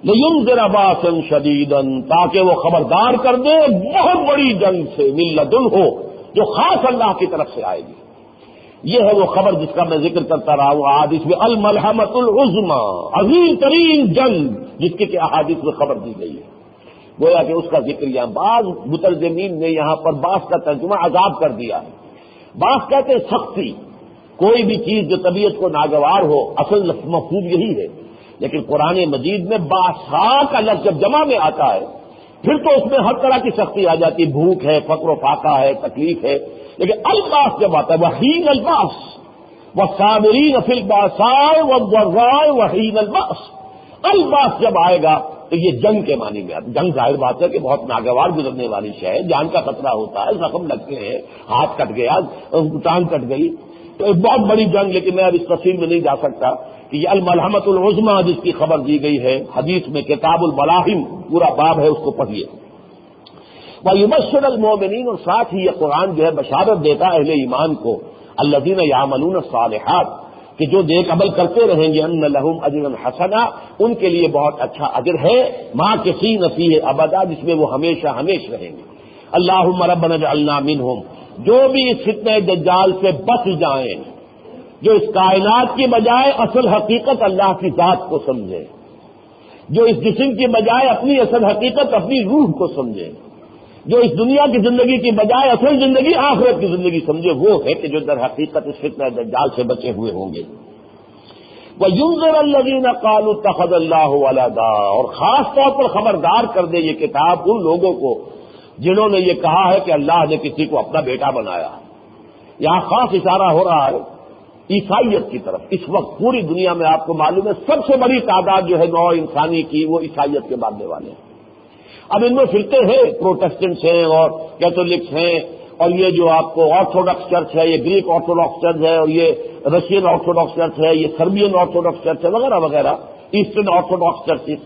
لینذر باسا شدیدا، تاکہ وہ خبردار کر دے بہت بڑی جنگ سے، من لدنہ، جو خاص اللہ کی طرف سے آئے گی۔ یہ ہے وہ خبر جس کا میں ذکر کرتا رہا ہوں احادیث میں، الملحمۃ العظمی، عظیم ترین جنگ جس کی کہ احادیث میں خبر دی گئی ہے۔ گویا کہ اس کا ذکر یہاں بعض مترجمین نے یہاں پر باس کا ترجمہ عذاب کر دیا ہے۔ باس کہتے ہیں سختی، کوئی بھی چیز جو طبیعت کو ناگوار ہو، اصل مفہوم یہی ہے، لیکن قرآن مجید میں باسا کا لفظ جب جمع میں آتا ہے پھر تو اس میں ہر طرح کی سختی آ جاتی، بھوک ہے، فقر و فاقہ ہے، تکلیف ہے، لیکن الباس جب آتا ہے وحین الباس والصابرین فی الباساء والضراء وحین الباس، الباس جب آئے گا تو یہ جنگ کے معنی میں آتا ہے۔ جنگ ظاہر بات ہے کہ بہت ناگوار گزرنے والی شے ہے، جان کا خطرہ ہوتا ہے، زخم لگتے ہیں، ہاتھ کٹ گیا، ٹانگ کٹ گئی، تو ایک بہت بڑی جنگ، لیکن میں اب اس تفصیل میں نہیں جا سکتا کہ یہ الملحمۃ العظمی جس کی خبر دی گئی ہے حدیث میں، کتاب الملاحم پورا باب ہے، اس کو پڑھیے۔ وَيُبَشِّرُ الْمُؤْمِنِينَ، اور ساتھ ہی یہ قرآن جو ہے بشارت دیتا ہے اہل ایمان کو، الَّذِينَ يَعْمَلُونَ الصَّالِحَاتِ، کہ جو نیک عمل کرتے رہیں گے، ان لہم اجرا حسنا، ان کے لیے بہت اچھا اجر ہے، ماکثین فیہ ابدا، جس میں وہ ہمیشہ ہمیش رہیں گے۔ اللہم ربنا اجعلنا منہم، جو بھی اس فتنہ دجال سے بچ جائیں، جو اس کائنات کی بجائے اصل حقیقت اللہ کی ذات کو سمجھے، جو اس جسم کی بجائے اپنی اصل حقیقت اپنی روح کو سمجھے، جو اس دنیا کی زندگی کی بجائے اصل زندگی آخرت کی زندگی سمجھے، وہ ہے کہ جو در حقیقت اس فتنہ دجال سے بچے ہوئے ہوں گے۔ وَيُنذِرَ الَّذِينَ قَالُوا اتَّخَذَ اللَّهُ وَلَدًا، اور خاص طور پر خبردار کر دے یہ کتاب ان لوگوں کو جنہوں نے یہ کہا ہے کہ اللہ نے کسی کو اپنا بیٹا بنایا۔ یہاں خاص اشارہ ہو رہا ہے عیسائیت کی طرف۔ اس وقت پوری دنیا میں آپ کو معلوم ہے سب سے بڑی تعداد جو ہے نوع انسانی کی وہ عیسائیت کے ماننے والے ہیں۔ اب ان میں فرقے ہیں، پروٹسٹنٹس ہیں اور کیتھولکس ہیں، اور یہ جو آپ کو آرتھوڈاکس چرچ ہے، یہ گریک آرتھوڈاکس چرچ ہے، اور یہ رشین آرتھوڈاکس چرچ ہے، یہ سربین آرتھوڈاکس چرچ ہے، وغیرہ وغیرہ، ایسٹرن آرتھوڈاکس چرچز،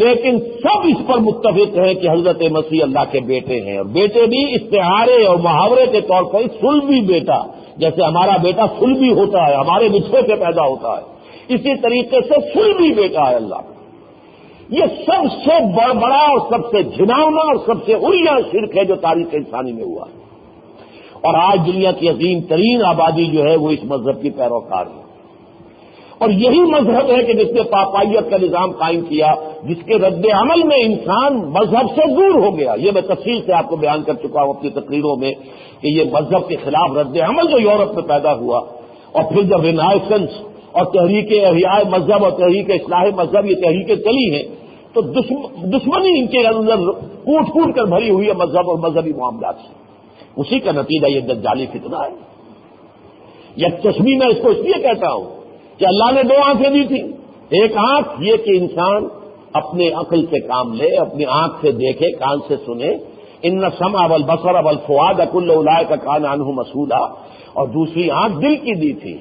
لیکن سب اس پر متفق ہیں کہ حضرت مسیح اللہ کے بیٹے ہیں، اور بیٹے بھی استعارے اور محاورے کے طور پر سلبی بیٹا، جیسے ہمارا بیٹا سلبی ہوتا ہے، ہمارے نطفے سے پیدا ہوتا ہے، اسی طریقے سے سلبی بیٹا ہے اللہ کا۔ یہ سب سے بڑا اور سب سے جھناؤنا اور سب سے عریاں شرک ہے جو تاریخ انسانی میں ہوا ہے، اور آج دنیا کی عظیم ترین آبادی جو ہے وہ اس مذہب کی پیروکار ہے، اور یہی مذہب ہے کہ جس نے پاپائیت کا نظام قائم کیا، جس کے رد عمل میں انسان مذہب سے دور ہو گیا۔ یہ میں تفصیل سے آپ کو بیان کر چکا ہوں اپنی تقریروں میں کہ یہ مذہب کے خلاف رد عمل جو یورپ میں پیدا ہوا، اور پھر جب رینائسنس اور تحریک احیاء مذہب اور تحریک اصلاح مذہب یہ تحریکیں چلی ہیں، تو دشمنی ان کے اندر کوٹ کوٹ کر بھری ہوئی ہے مذہب اور مذہبی معاملات سے. اسی کا نتیجہ یہ دجالی فتنہ ہے. یک چشمی میں اس کو اس لیے کہتا ہوں کہ اللہ نے 2 آنکھیں دی تھی. ایک آنکھ یہ کہ انسان اپنے عقل سے کام لے، اپنی آنکھ سے دیکھے، کان سے سنے. ان السمع والبصر والفؤاد کل اولئک کان عنہ مسئولا. اور دوسری آنکھ دل کی دی تھی.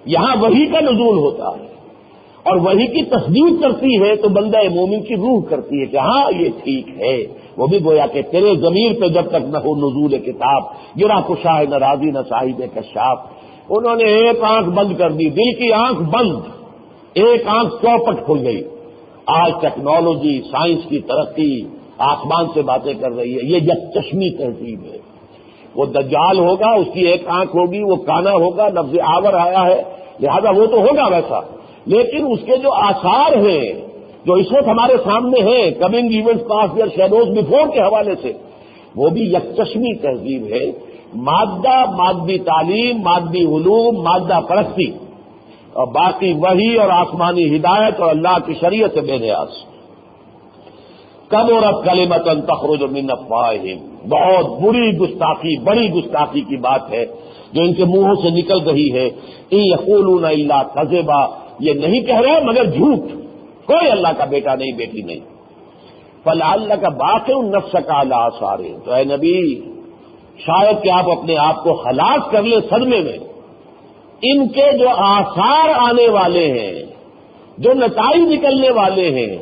یہاں وحی کا نزول ہوتا ہے اور وحی کی تصدیق کرتی ہے تو بندہ مومن کی روح کرتی ہے کہ ہاں یہ ٹھیک ہے. وہ بھی گویا کہ تیرے ضمیر پہ جب تک نہ ہو نزول کتاب گرا کشا ہے نہ راضی نہ صاحب کشاف. انہوں نے ایک آنکھ بند کر دی، دل کی آنکھ بند، ایک آنکھ چوپٹ کھل گئی. آج ٹیکنالوجی، سائنس کی ترقی آسمان سے باتیں کر رہی ہے. یہ یک چشمی تہذیب ہے. وہ دجال ہوگا، اس کی ایک آنکھ ہوگی، وہ کانا ہوگا، لفظ آور آیا ہے لہذا وہ تو ہوگا ویسا، لیکن اس کے جو آثار ہیں جو اس وقت ہمارے سامنے ہیں coming events pass their shadows before کے حوالے سے، وہ بھی یک چشمی تہذیب ہے. مادہ، مادی تعلیم، مادی علوم، مادہ پرستی، اور باقی وحی اور آسمانی ہدایت اور اللہ کی شریعت سے بے نیاز. کبرت کلمۃ تخرج من افواہہم، بہت بری گستاخی، بڑی گستاخی کی بات ہے جو ان کے منہوں سے نکل رہی ہے. ان یقولون الا کذبا، یہ نہیں کہہ رہے مگر جھوٹ. کوئی اللہ کا بیٹا نہیں، بیٹی نہیں. فلعلک باخع نفسک علی آثارہم، تو اے نبی شاید کہ آپ اپنے آپ کو ہلاک کر لیں صدمے میں. ان کے جو آثار آنے والے ہیں، جو نتائج نکلنے والے ہیں،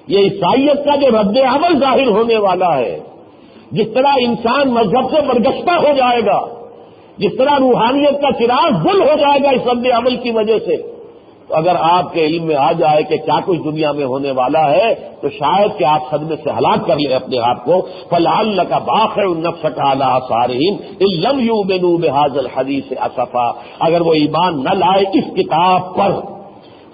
یہ عیسائیت کا جو رد عمل ظاہر ہونے والا ہے، جس طرح انسان مذہب سے برگشتہ ہو جائے گا، جس طرح روحانیت کا چراغ گل ہو جائے گا اس رد عمل کی وجہ سے، تو اگر آپ کے علم میں آ جائے کہ کیا کچھ دنیا میں ہونے والا ہے تو شاید کہ آپ صدمے سے ہلاک کر لیں اپنے آپ کو. فلعلک باخع نفسک علی آثارہم ان لم یؤمنوا بہذا الحدیث اسفا، اگر وہ ایمان نہ لائے اس کتاب پر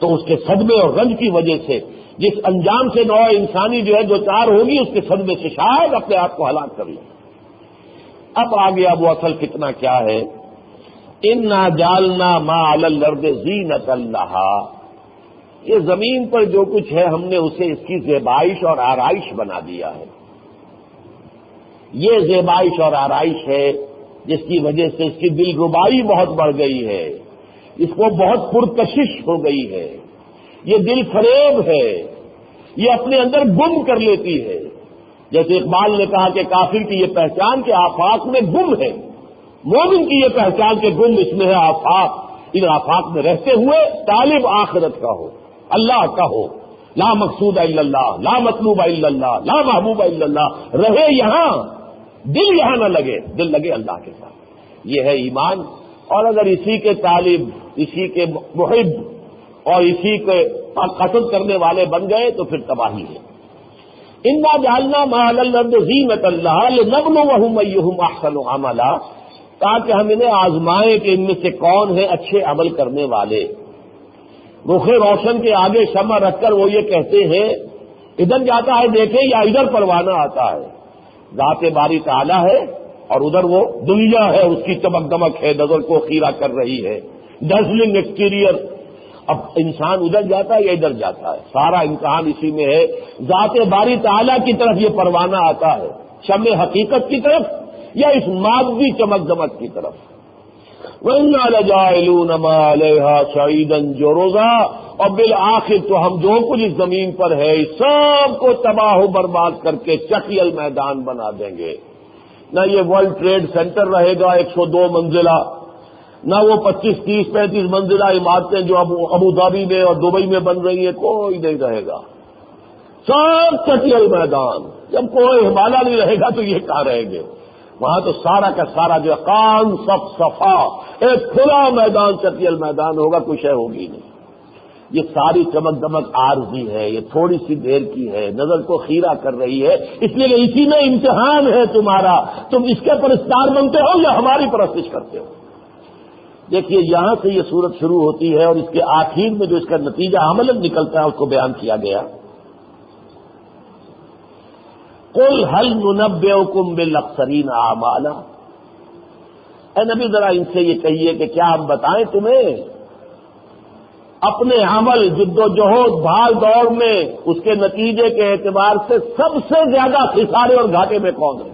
تو اس کے صدمے اور رنج کی وجہ سے جس انجام سے نوع انسانی جو ہے دو چار ہوگی اس کے صدمے سے شاید اپنے آپ کو ہلاک کر لیں. اب آ گیا وہ اصل فتنہ کیا ہے. انا جالنا ما علی الارض زینۃ لہا، یہ زمین پر جو کچھ ہے ہم نے اسے اس کی زیبائش اور آرائش بنا دیا ہے. یہ زیبائش اور آرائش ہے جس کی وجہ سے اس کی دل ربائی بہت بڑھ گئی ہے، اس کو بہت پرکشش ہو گئی ہے، یہ دل فریب ہے، یہ اپنے اندر گم کر لیتی ہے. جیسے اقبال نے کہا کہ کافر کی یہ پہچان کہ آفاق میں گم ہے، مومن کی یہ پہچان کہ گم اس میں ہے آفاق. ان آفاق میں رہتے ہوئے طالب آخرت کا ہو، اللہ کا ہو، لا مقصود الا اللہ، لا مطلوب الا اللہ، لا محبوب الا اللہ، رہے یہاں، دل یہاں نہ لگے، دل لگے اللہ کے ساتھ. یہ ہے ایمان. اور اگر اسی کے طالب، اسی کے محب اور اسی کے قصد کرنے والے بن گئے تو پھر تباہی ہے. انا جعلنا ما علی الارض زینۃ لہا لنبلوہم ایہم احسن عملا، تاکہ ہم انہیں آزمائیں کہ ان میں سے کون ہے اچھے عمل کرنے والے. رخ روشن کے آگے شمع رکھ کر وہ یہ کہتے ہیں ادھر جاتا ہے دیکھیں یا ادھر پروانہ آتا ہے. ذات باری تعالی ہے اور ادھر وہ دنیا ہے، اس کی چمک دمک ہے، نظر کو خیرہ کر رہی ہے، ڈزلنگ ایکسٹیریئر. اب انسان ادھر جاتا ہے یا ادھر جاتا ہے، سارا امتحان اسی میں ہے. ذات باری تعالی کی طرف یہ پروانہ آتا ہے، شمع حقیقت کی طرف یا اس مادی چمک دمک کی طرف. وَإِنَّا لَجَاعِلُونَ مَا عَلَيْهَا صَعِيدًا جُرُزًا، اور بالآخر تو ہم جو کچھ اس زمین پر ہے سب کو تباہ و برباد کر کے چٹیل میدان بنا دیں گے. نہ یہ ورلڈ ٹریڈ سینٹر رہے گا 102 منزلہ، نہ وہ 25, 30, 35 منزلہ عمارتیں جو ابو ظہبی میں اور دبئی میں بن رہی ہیں، کوئی نہیں رہے گا. سب چٹیل میدان. جب کوئی ہمالا نہیں رہے گا تو یہ کہاں رہیں گے؟ وہاں تو سارا کا سارا جو کان سب صفا ایک کھلا میدان، چٹیل میدان ہوگا، کوئی شے ہوگی نہیں. یہ ساری چمک دمک عارضی ہے، یہ تھوڑی سی دیر کی ہے، نظر کو خیرہ کر رہی ہے. اس لیے کہ اسی میں امتحان ہے تمہارا، تم اس کے پرستار بنتے ہو یا ہماری پرستش کرتے ہو. دیکھیے یہاں سے یہ صورت شروع ہوتی ہے اور اس کے آخر میں جو اس کا نتیجہ عملاً نکلتا ہے اس کو بیان کیا گیا. قل هل ننبئکم بالاخسرین اعمالا، اے نبی ذرا ان سے یہ کہیے کہ کیا ہم بتائیں تمہیں اپنے عمل جد و جہد بھاگ دوڑ میں اس کے نتیجے کے اعتبار سے سب سے زیادہ خسارے اور گھاٹے میں کون ہے؟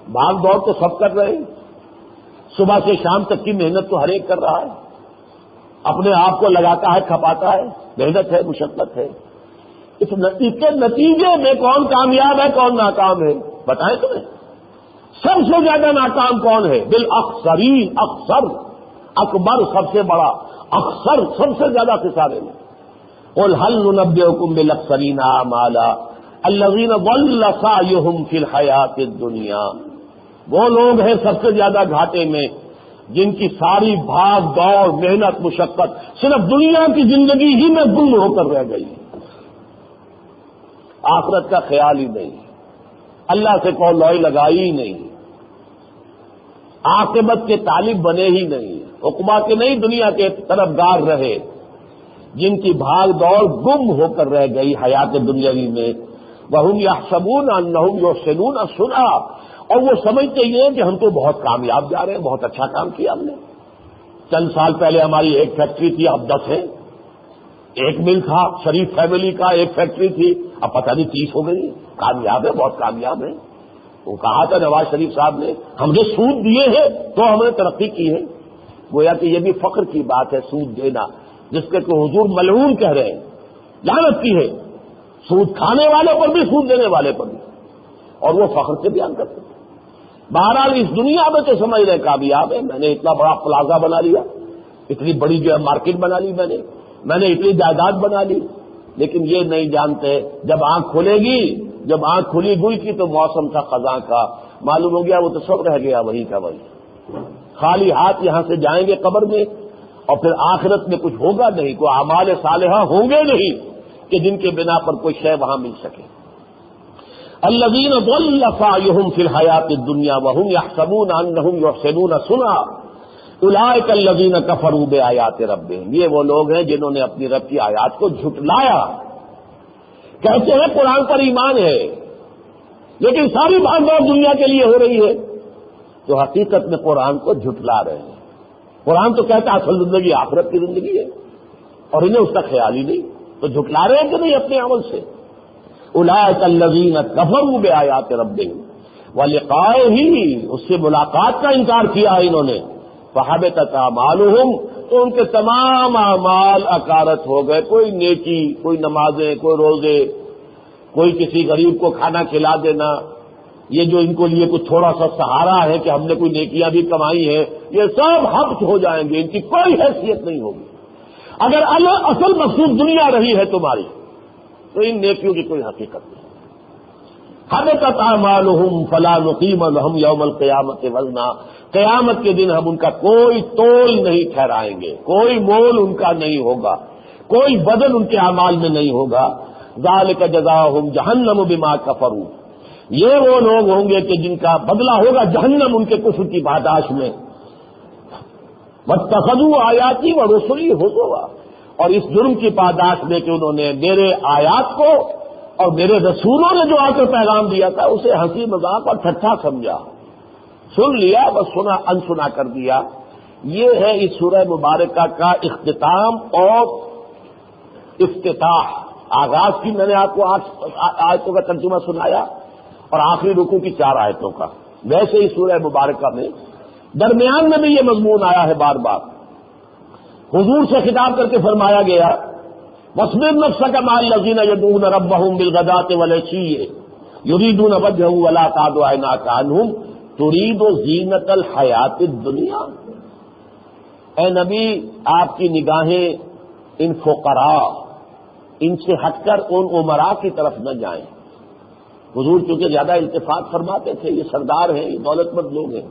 بھاگ دوڑ تو سب کر رہے ہیں، صبح سے شام تک کی محنت تو ہر ایک کر رہا ہے، اپنے آپ کو لگاتا ہے کھپاتا ہے، محنت ہے، مشقت ہے، اس کے نتیجے میں کون کامیاب ہے کون ناکام ہے؟ بتائیں تمہیں سب سے زیادہ ناکام کون ہے؟ بالاکثرین، اکثر، اکبر سب سے بڑا، اکثر سب سے زیادہ خسارے میں۔ قل هل ننبئکم بالاکثرین اعمالا الذین ضل سعیہم فی الحیاۃ الدنیا، وہ لوگ ہیں سب سے زیادہ گھاٹے میں جن کی ساری بھاگ دوڑ محنت مشقت صرف دنیا کی زندگی ہی میں گم ہو کر رہ گئی، آخرت کا خیال ہی نہیں، اللہ سے کوئی لوئی لگائی ہی نہیں، عاقبت کے طالب بنے ہی نہیں، عقبہ کے نہیں دنیا کے طرفدار رہے، جن کی بھاگ دوڑ گم ہو کر رہ گئی حیات دنیاوی میں۔ وَهُمْ يَحْسَبُونَ أَنَّهُمْ يُحْسِنُونَ صُنْعًا، اور وہ سمجھتے یہ ہیں کہ ہم تو بہت کامیاب جا رہے ہیں، بہت اچھا کام کیا ہم نے، چند سال پہلے ہماری ایک فیکٹری تھی، اب 10 ہے، ایک مل تھا شریف فیملی کا، ایک فیکٹری تھی، اب پتہ نہیں 30 ہو گئی، کامیاب ہے، بہت کامیاب ہے۔ وہ کہا تھا نواز شریف صاحب نے، ہم نے سود دیے ہیں تو ہم نے ترقی کی ہے۔ گویا کہ یہ بھی فخر کی بات ہے سود دینا، جس کے کہ حضور ملعون کہہ رہے ہیں، لعنت کی ہے سود کھانے والے پر بھی سود دینے والے پر بھی، اور وہ فخر سے بیان کرتے ہیں۔ بہرحال اس دنیا میں تو سمجھ رہے کامیاب ہے، میں نے اتنا بڑا پلازا بنا لیا، اتنی بڑی جو ہے مارکیٹ بنا لی میں نے اتنی جائیداد بنا لی، لیکن یہ نہیں جانتے جب آنکھ کھلے گی، جب آنکھ کھلی گئی کی تو موسم تھا خزاں کا، معلوم ہو گیا وہ تو سب رہ گیا وہی کا وہی، خالی ہاتھ یہاں سے جائیں گے قبر میں، اور پھر آخرت میں کچھ ہوگا نہیں، کوئی اعمال صالحہ ہوں گے نہیں کہ جن کے بنا پر کوئی شے وہاں مل سکے۔ الذین ضل سعیہم فی الحیاۃ الدنیا وہم یحسبون انہم یحسنون صنعا اولئک الذین کفروا بآیات ربہم، یہ وہ لوگ ہیں جنہوں نے اپنی رب کی آیات کو جھٹلایا، کہتے ہیں قرآن پر ایمان ہے لیکن ساری بھاگ دوڑ دنیا کے لیے ہو رہی ہے، تو حقیقت میں قرآن کو جھٹلا رہے ہیں۔ قرآن تو کہتا ہے اصل زندگی آخرت کی زندگی ہے، اور انہیں اس کا خیال ہی نہیں، تو جھٹلا رہے ہیں کہ نہیں اپنے عمل سے۔ اولئک الذین کفروا بآیات ربہم ولقائہ، اس سے ملاقات کا انکار کیا ہے انہوں نے، فحبطت اعمالہم، تو ان کے تمام اعمال اکارت ہو گئے، کوئی نیکی، کوئی نمازیں، کوئی روزے، کوئی کسی غریب کو کھانا کھلا دینا، یہ جو ان کو لیے کچھ تھوڑا سا سہارا ہے کہ ہم نے کوئی نیکیاں بھی کمائی ہیں، یہ سب حبط ہو جائیں گے، ان کی کوئی حیثیت نہیں ہوگی۔ اگر اصل مقصود دنیا رہی ہے تمہاری تو ان نیکیوں کی کوئی حقیقت نہیں۔ حبطت اعمالہم فلا نقیم لہم یوم القیامۃ وزنا، قیامت کے دن ہم ان کا کوئی تول نہیں ٹھہرائیں گے، کوئی مول ان کا نہیں ہوگا، کوئی وزن ان کے اعمال میں نہیں ہوگا۔ ذالک جزاؤہم جہنم بما کفروا، یہ وہ لوگ ہوں گے کہ جن کا بدلہ ہوگا جہنم ان کے کفر کی پاداش میں۔ واتخذوا آیاتی ورسلی ہزوا، اور اس جرم کی پاداش میں کہ انہوں نے میرے آیات کو اور میرے رسولوں نے جو آ کر پیغام دیا تھا اسے ہنسی مذاق اور ٹھٹھا سمجھا، سن لیا بس سنا انسنا کر دیا۔ یہ ہے اس سورہ مبارکہ کا اختتام اور افتتاح۔ آغاز کی میں نے آپ کو 8 آیتوں کا ترجمہ سنایا اور آخری رکوع کی 4 آیتوں کا۔ ویسے ہی سورہ مبارکہ میں درمیان میں بھی یہ مضمون آیا ہے بار بار، حضور سے خطاب کر کے فرمایا گیا وَاصْبِرْ نَفْسَكَ مَعَ الَّذِينَ يَدْعُونَ رَبَّهُمْ بِالْغَدَاةِ وَالْعَشِيِّ يُرِيدُونَ وَجْهَهُ وَلَا تَعْدُ عَيْنَاكَ عَنْهُمْ تُرِيدُ زِينَةَ الْحَيَاةِ الدُّنْيَا۔ اے نبی، آپ کی نگاہیں ان فقراء، ان سے ہٹ کر ان امراء کی طرف نہ جائیں۔ حضور چونکہ زیادہ التفات فرماتے تھے، یہ سردار ہیں، یہ دولت مند لوگ ہیں،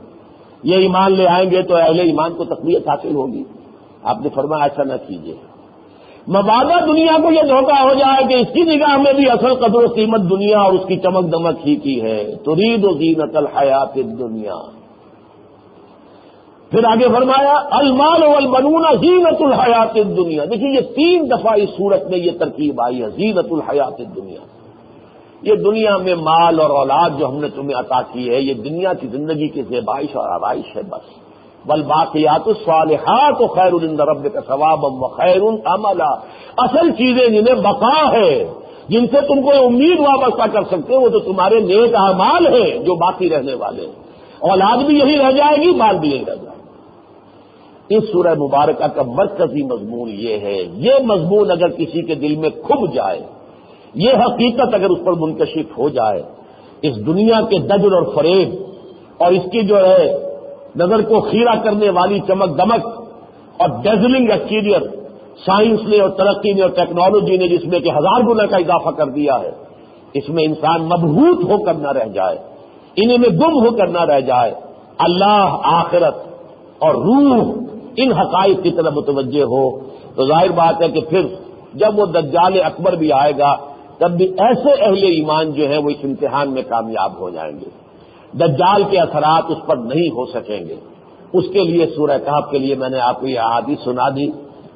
یہ ایمان لے آئیں گے تو اہل ایمان کو تقویت حاصل ہوگی۔ آپ نے فرمایا ایسا نہ کیجیے، مبادا دنیا کو یہ دھوکہ ہو جائے کہ اس کی نگاہ میں بھی اصل قدر و قیمت دنیا اور اس کی چمک دمک ہی کی ہے۔ ترید زینت الحیات الدنیا۔ پھر آگے فرمایا المال والبنون زینت الحیات الدنیا۔ دیکھیے یہ 3 دفعہ اس صورت میں یہ ترکیب آئی ہے، زینت الحیات الدنیا۔ یہ دنیا میں مال اور اولاد جو ہم نے تمہیں عطا کی ہے، یہ دنیا کی زندگی کی زیبائش اور آرائش ہے، بس والباقیات الصالحات خیر عند ربک ثوابا وخیر املا. اصل چیزیں جنہیں بقا ہے، جن سے تم کو امید وابستہ کر سکتے ہو، وہ تو تمہارے نیک اعمال ہیں جو باقی رہنے والے ہیں. اولاد بھی یہی رہ جائے گی، مال بھی یہی رہ جائے گا. اس سورہ مبارکہ کا مرکزی مضمون یہ ہے. یہ مضمون اگر کسی کے دل میں کھب جائے، یہ حقیقت اگر اس پر منکشف ہو جائے، اس دنیا کے دجل اور فریب اور اس کی جو ہے نظر کو خیرہ کرنے والی چمک دمک اور ڈیزلنگ ایکسٹیریئر سائنس نے اور ترقی نے اور ٹیکنالوجی نے جس میں کہ 1000 گنا کا اضافہ کر دیا ہے، اس میں انسان مبہوت ہو کر نہ رہ جائے، انہیں میں گم ہو کر نہ رہ جائے، اللہ، آخرت اور روح ان حقائق کی طرف متوجہ ہو، تو ظاہر بات ہے کہ پھر جب وہ دجال اکبر بھی آئے گا تب بھی ایسے اہل ایمان جو ہیں وہ اس امتحان میں کامیاب ہو جائیں گے. دجال کے اثرات اس پر نہیں ہو سکیں گے. اس کے لیے سورہ کہف کے لیے میں نے آپ کو یہ احادیث سنا دی.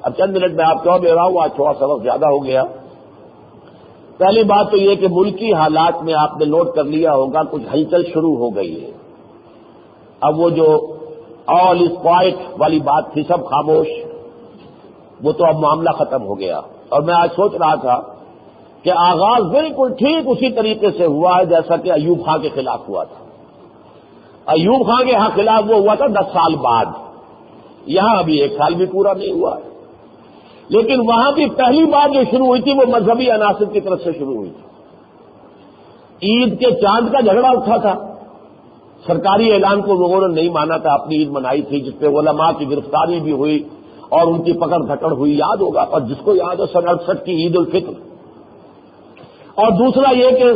اب چند منٹ میں آپ کو دے رہا ہوں، آج تھوڑا سا وقت زیادہ ہو گیا. پہلی بات تو یہ کہ ملکی حالات میں آپ نے نوٹ کر لیا ہوگا کچھ ہلچل شروع ہو گئی ہے. اب وہ جو آل از کوائٹ والی بات تھی، سب خاموش، وہ تو اب معاملہ ختم ہو گیا. اور میں آج سوچ رہا تھا کہ آغاز بالکل ٹھیک اسی طریقے سے ہوا ہے جیسا کہ ایوب خان کے خلاف ہوا تھا. ایوب خان کے خلاف وہ ہوا تھا 10 سال بعد، یہاں ابھی 1 سال بھی پورا نہیں ہوا ہے. لیکن وہاں بھی پہلی بات جو شروع ہوئی تھی وہ مذہبی عناصر کی طرف سے شروع ہوئی تھی. عید کے چاند کا جھگڑا اٹھا تھا، سرکاری اعلان کو لوگوں نے نہیں مانا تھا، اپنی عید منائی تھی جس پہ علماء کی گرفتاری بھی ہوئی اور ان کی پکڑ دھکڑ ہوئی، یاد ہوگا. اور جس کو یاد ہو 68 کی عید الفطر. اور دوسرا یہ کہ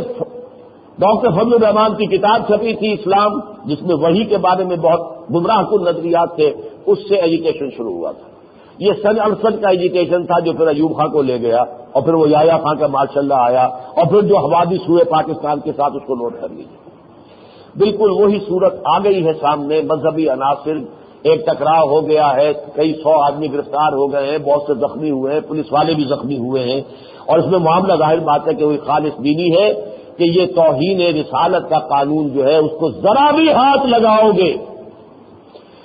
ڈاکٹر فضل الرحمان کی کتاب چھپی تھی اسلام، جس میں وحی کے بارے میں بہت گمراہ کن نظریات تھے، اس سے ایجوکیشن شروع ہوا تھا. یہ 68 کا ایجوکیشن تھا جو پھر ایوب خان کو لے گیا، اور پھر وہ یحییٰ خان کا ماشاءاللہ آیا، اور پھر جو حوادث ہوئے پاکستان کے ساتھ اس کو نوٹ کر لیجیے. بالکل وہی صورت آ گئی ہے سامنے. مذہبی عناصر، ایک ٹکراؤ ہو گیا ہے، کئی 100 آدمی گرفتار ہو گئے ہیں، بہت سے زخمی ہوئے ہیں، پولیس والے بھی زخمی ہوئے ہیں. اور اس میں معاملہ ظاہر بات ہے کہ وہی خالص دینی ہے کہ یہ توہین رسالت کا قانون جو ہے اس کو ذرا بھی ہاتھ لگاؤ گے.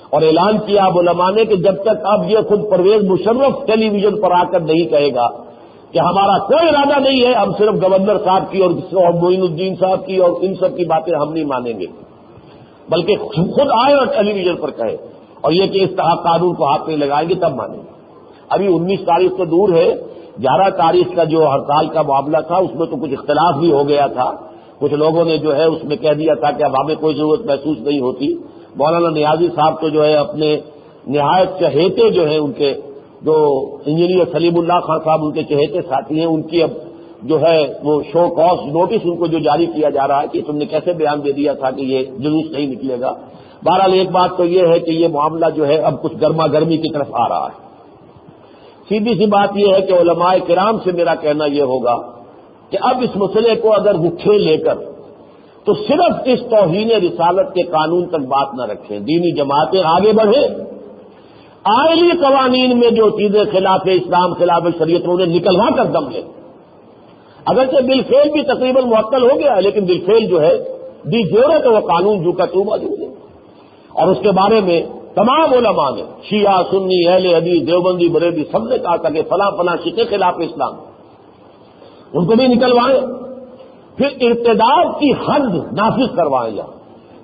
اور اعلان کیا اب علماء نے کہ جب تک اب یہ خود پرویز مشرف ٹیلی ویژن پر آ کر نہیں کہے گا کہ ہمارا کوئی ارادہ نہیں ہے، ہم صرف گورنر صاحب کی اور معین الدین صاحب کی اور ان سب کی باتیں ہم نہیں مانیں گے، بلکہ خود آئے اور ٹیلی ویژن پر کہے اور یہ کہ اس طرح قانون کو ہاتھ میں لگائیں گے تب مانیں گے. ابھی 19 تاریخ تو دور ہے، 11 تاریخ کا جو ہڑتال کا معاملہ تھا اس میں تو کچھ اختلاف بھی ہو گیا تھا. کچھ لوگوں نے جو ہے اس میں کہہ دیا تھا کہ اب ہمیں کوئی ضرورت محسوس نہیں ہوتی. مولانا نیازی صاحب تو جو ہے اپنے نہایت چہیتے جو ہیں ان کے جو انجینئر سلیم اللہ خان صاحب ان کے چہیتے ساتھی ہیں، ان کی اب جو ہے وہ شو کاز نوٹس ان کو جو جاری کیا جا رہا ہے کہ تم نے کیسے بیان دے دیا تھا کہ یہ جلوس نہیں نکلے گا. بہرحال ایک بات تو یہ ہے کہ یہ معاملہ جو ہے اب کچھ گرما گرمی کی طرف آ رہا ہے. سیدھی سی بات یہ ہے کہ علماء کرام سے میرا کہنا یہ ہوگا کہ اب اس مسئلے کو اگر رکھے لے کر تو صرف اس توہین رسالت کے قانون تک بات نہ رکھیں، دینی جماعتیں آگے بڑھیں، آئلی قوانین میں جو چیزیں خلاف اسلام خلاف شریعت انہیں نکلوا کر دم لیں. اگرچہ بالفعل بھی تقریباً معطل ہو گیا ہے، لیکن بالفعل جو ہے دی جوڑے تو وہ قانون جو کا تو موجود ہے. اور اس کے بارے میں تمام علماء نے، شیعہ، سنی، اہل حدیث، دیوبندی، بریلوی، سب نے کہا تھا کہ فلاں فلاں شکے خلاف اسلام ان کو بھی نکلوائیں. پھر ارتداد کی حد نافذ کروائیں.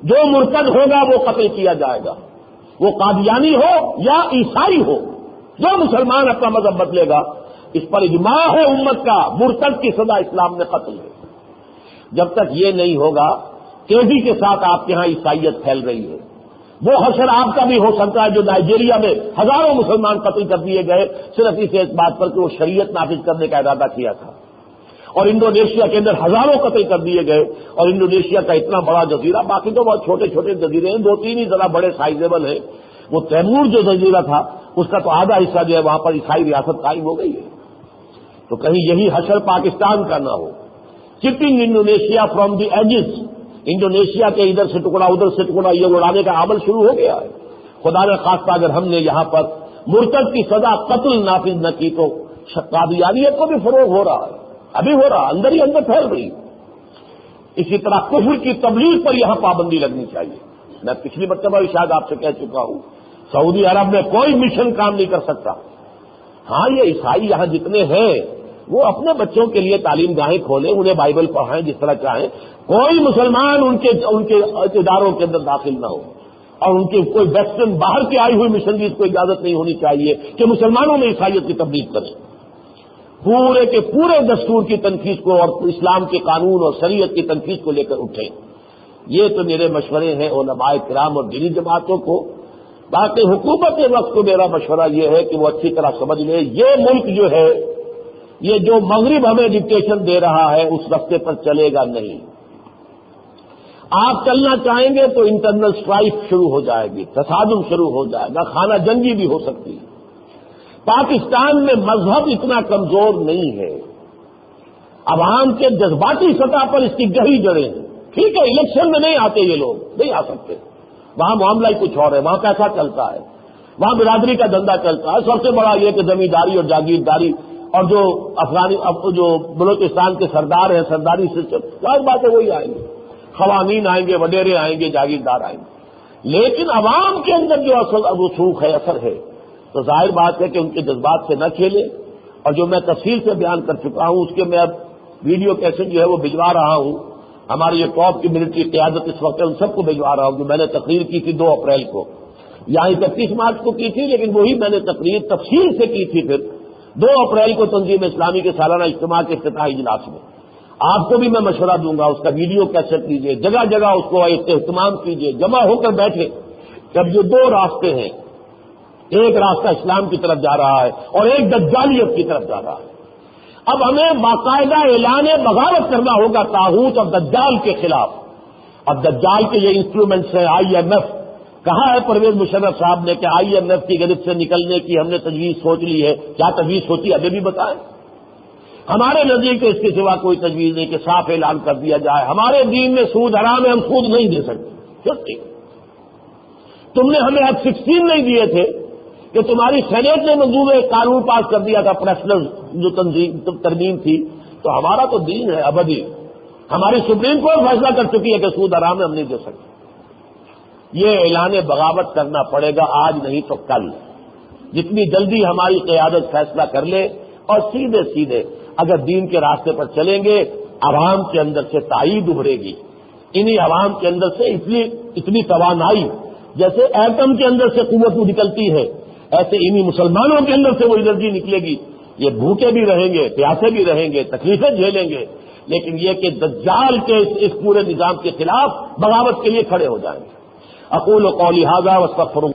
جو مرتد ہوگا وہ قتل کیا جائے گا، وہ قادیانی ہو یا عیسائی ہو، جو مسلمان اپنا مذہب بدلے گا اس پر اجماع ہے امت کا، مرتد کی سزا اسلام میں قتل ہے. جب تک یہ نہیں ہوگا تیزی کے ساتھ آپ کے ہاں عیسائیت پھیل رہی ہے. وہ حشر آپ کا بھی ہو سکتا ہے جو نائجیریا میں ہزاروں مسلمان قتل کر دیے گئے صرف اس بات پر کہ وہ شریعت نافذ کرنے کا ارادہ کیا تھا. اور انڈونیشیا کے اندر ہزاروں قتل کر دیے گئے. اور انڈونیشیا کا اتنا بڑا جزیرہ، باقی تو بہت چھوٹے چھوٹے جزیرے ہیں، 2-3 ہی ذرا بڑے سائزیبل ہیں. وہ تیمور جو جزیرہ تھا اس کا تو آدھا حصہ جو ہے وہاں پر عیسائی ریاست قائم ہو گئی ہے. تو کہیں یہی حشر پاکستان کا نہ ہو. چپنگ Indonesia from the ages, Indonesia کے ادھر سے ٹکڑا ادھر سے ٹکڑا یہ اڑانے کا عمل شروع ہو گیا ہے. خدا نے خواستہ اگر ہم نے یہاں پر مرتد کی سزا قتل نافذ نہ کی تو قادیانیت کو بھی فروغ ہو رہا ہے، ابھی ہو رہا، اندر ہی اندر پھیل رہی. اسی طرح کفر کی تبلیغ پر یہاں پابندی لگنی چاہیے. میں پچھلی مرتبہ بھی شاید آپ سے کہہ چکا ہوں سعودی عرب میں کوئی مشن کام نہیں کر سکتا. ہاں یہ عیسائی یہاں جتنے ہیں وہ اپنے بچوں کے لیے تعلیم گاہیں کھولیں, انہیں بائبل پڑھائیں جس طرح چاہیں. کوئی مسلمان ان کے اداروں کے اندر داخل نہ ہو, اور ان کی کوئی ویسٹرن باہر کی آئی ہوئی مشنریز کو اجازت نہیں ہونی چاہیے کہ مسلمانوں میں عیسائیت کی تبلیغ کریں. پورے کے پورے دستور کی تنفیذ کو اور اسلام کے قانون اور شریعت کی تنفیذ کو لے کر اٹھیں. یہ تو میرے مشورے ہیں علماء کرام اور دینی جماعتوں کو. باقی حکومت کے وقت کو میرا مشورہ یہ ہے کہ وہ اچھی طرح سمجھ لے یہ ملک جو ہے, یہ جو مغرب ہمیں ڈکٹیشن دے رہا ہے اس راستے پر چلے گا نہیں. آپ چلنا چاہیں گے تو انٹرنل اسٹرائف شروع ہو جائے گی, تصادم شروع ہو جائے گا, خانہ جنگی بھی ہو سکتی ہے. پاکستان میں مذہب اتنا کمزور نہیں ہے, عوام کے جذباتی سطح پر اس کی گہری جڑیں ہیں. ٹھیک ہے الیکشن میں نہیں آتے یہ لوگ, نہیں آ سکتے, وہاں معاملہ ہی کچھ اور ہے, وہاں پیسہ چلتا ہے, وہاں برادری کا دھندا چلتا ہے. سب سے بڑا یہ کہ زمینداری اور جاگیرداری اور جو بلوچستان کے سردار ہیں سرداری سسٹم, ظاہر بات ہے وہی آئیں گے, خوانین آئیں گے, وڈیرے آئیں گے, جاگیردار آئیں گے. لیکن عوام کے اندر جو اصل رسوخ ہے, اثر ہے, تو ظاہر بات ہے کہ ان کے جذبات سے نہ کھیلے. اور جو میں تفصیل سے بیان کر چکا ہوں اس کے میں اب ویڈیو کیسٹ جو ہے وہ بھجوا رہا ہوں. ہماری یہ ٹاپ کی ملٹری قیادت اس وقت ان سب کو بھجوا رہا ہوں کہ میں نے تقریر کی تھی 2 اپریل کو, یہاں 31 مارچ کو کی تھی, لیکن وہی میں نے تقریر تفصیل سے کی تھی پھر 2 اپریل کو تنظیم اسلامی کے سالانہ اجتماع کے افتتاحی اجلاس میں. آپ کو بھی میں مشورہ دوں گا, اس کا ویڈیو کیسٹ لیجیے, جگہ جگہ اس کو اہتمام کیجیے, جمع ہو کر بیٹھے. جب یہ 2 راستے ہیں, ایک راستہ اسلام کی طرف جا رہا ہے اور ایک دجالیت کی طرف جا رہا ہے. اب ہمیں باقاعدہ اعلان بغاوت کرنا ہوگا طاغوت اور دجال کے خلاف. اب دجال کے یہ انسٹرومنٹس ہیں, IMF, کہا ہے پرویز مشرف صاحب نے کہ IMF کی گرفت سے نکلنے کی ہم نے تجویز سوچ لی ہے. کیا تجویز سوچی ابھی بھی بتائیں. ہمارے نزدیک اس کے سوا کوئی تجویز نہیں کہ صاف اعلان کر دیا جائے ہمارے دین میں سود حرام ہے, ہم سود نہیں دے سکتے. تم نے ہمیں اب 16 نہیں دیے تھے کہ تمہاری سینیٹ نے منظور ایک قانون پاس کر دیا تھا پریسنل جو ترمیم تھی, تو ہمارا تو دین ہے ابدی. ہماری سپریم کورٹ فیصلہ کر چکی ہے کہ سود حرام ہے, ہم نہیں دے سکتے. یہ اعلان بغاوت کرنا پڑے گا, آج نہیں تو کل. جتنی جلدی ہماری قیادت فیصلہ کر لے اور سیدھے سیدھے اگر دین کے راستے پر چلیں گے, عوام کے اندر سے تائید ابھرے گی. انہی عوام کے اندر سے اتنی توانائی جیسے ایٹم کے اندر سے قوت نکلتی ہے, ایسے انہی مسلمانوں کے اندر سے وہ انرجی نکلے گی. یہ بھوکے بھی رہیں گے, پیاسے بھی رہیں گے, تکلیفیں جھیلیں گے, لیکن یہ کہ دجال کے اس پورے نظام کے خلاف بغاوت کے لیے کھڑے ہو جائیں گے. اقول قولی ھذا واستغفر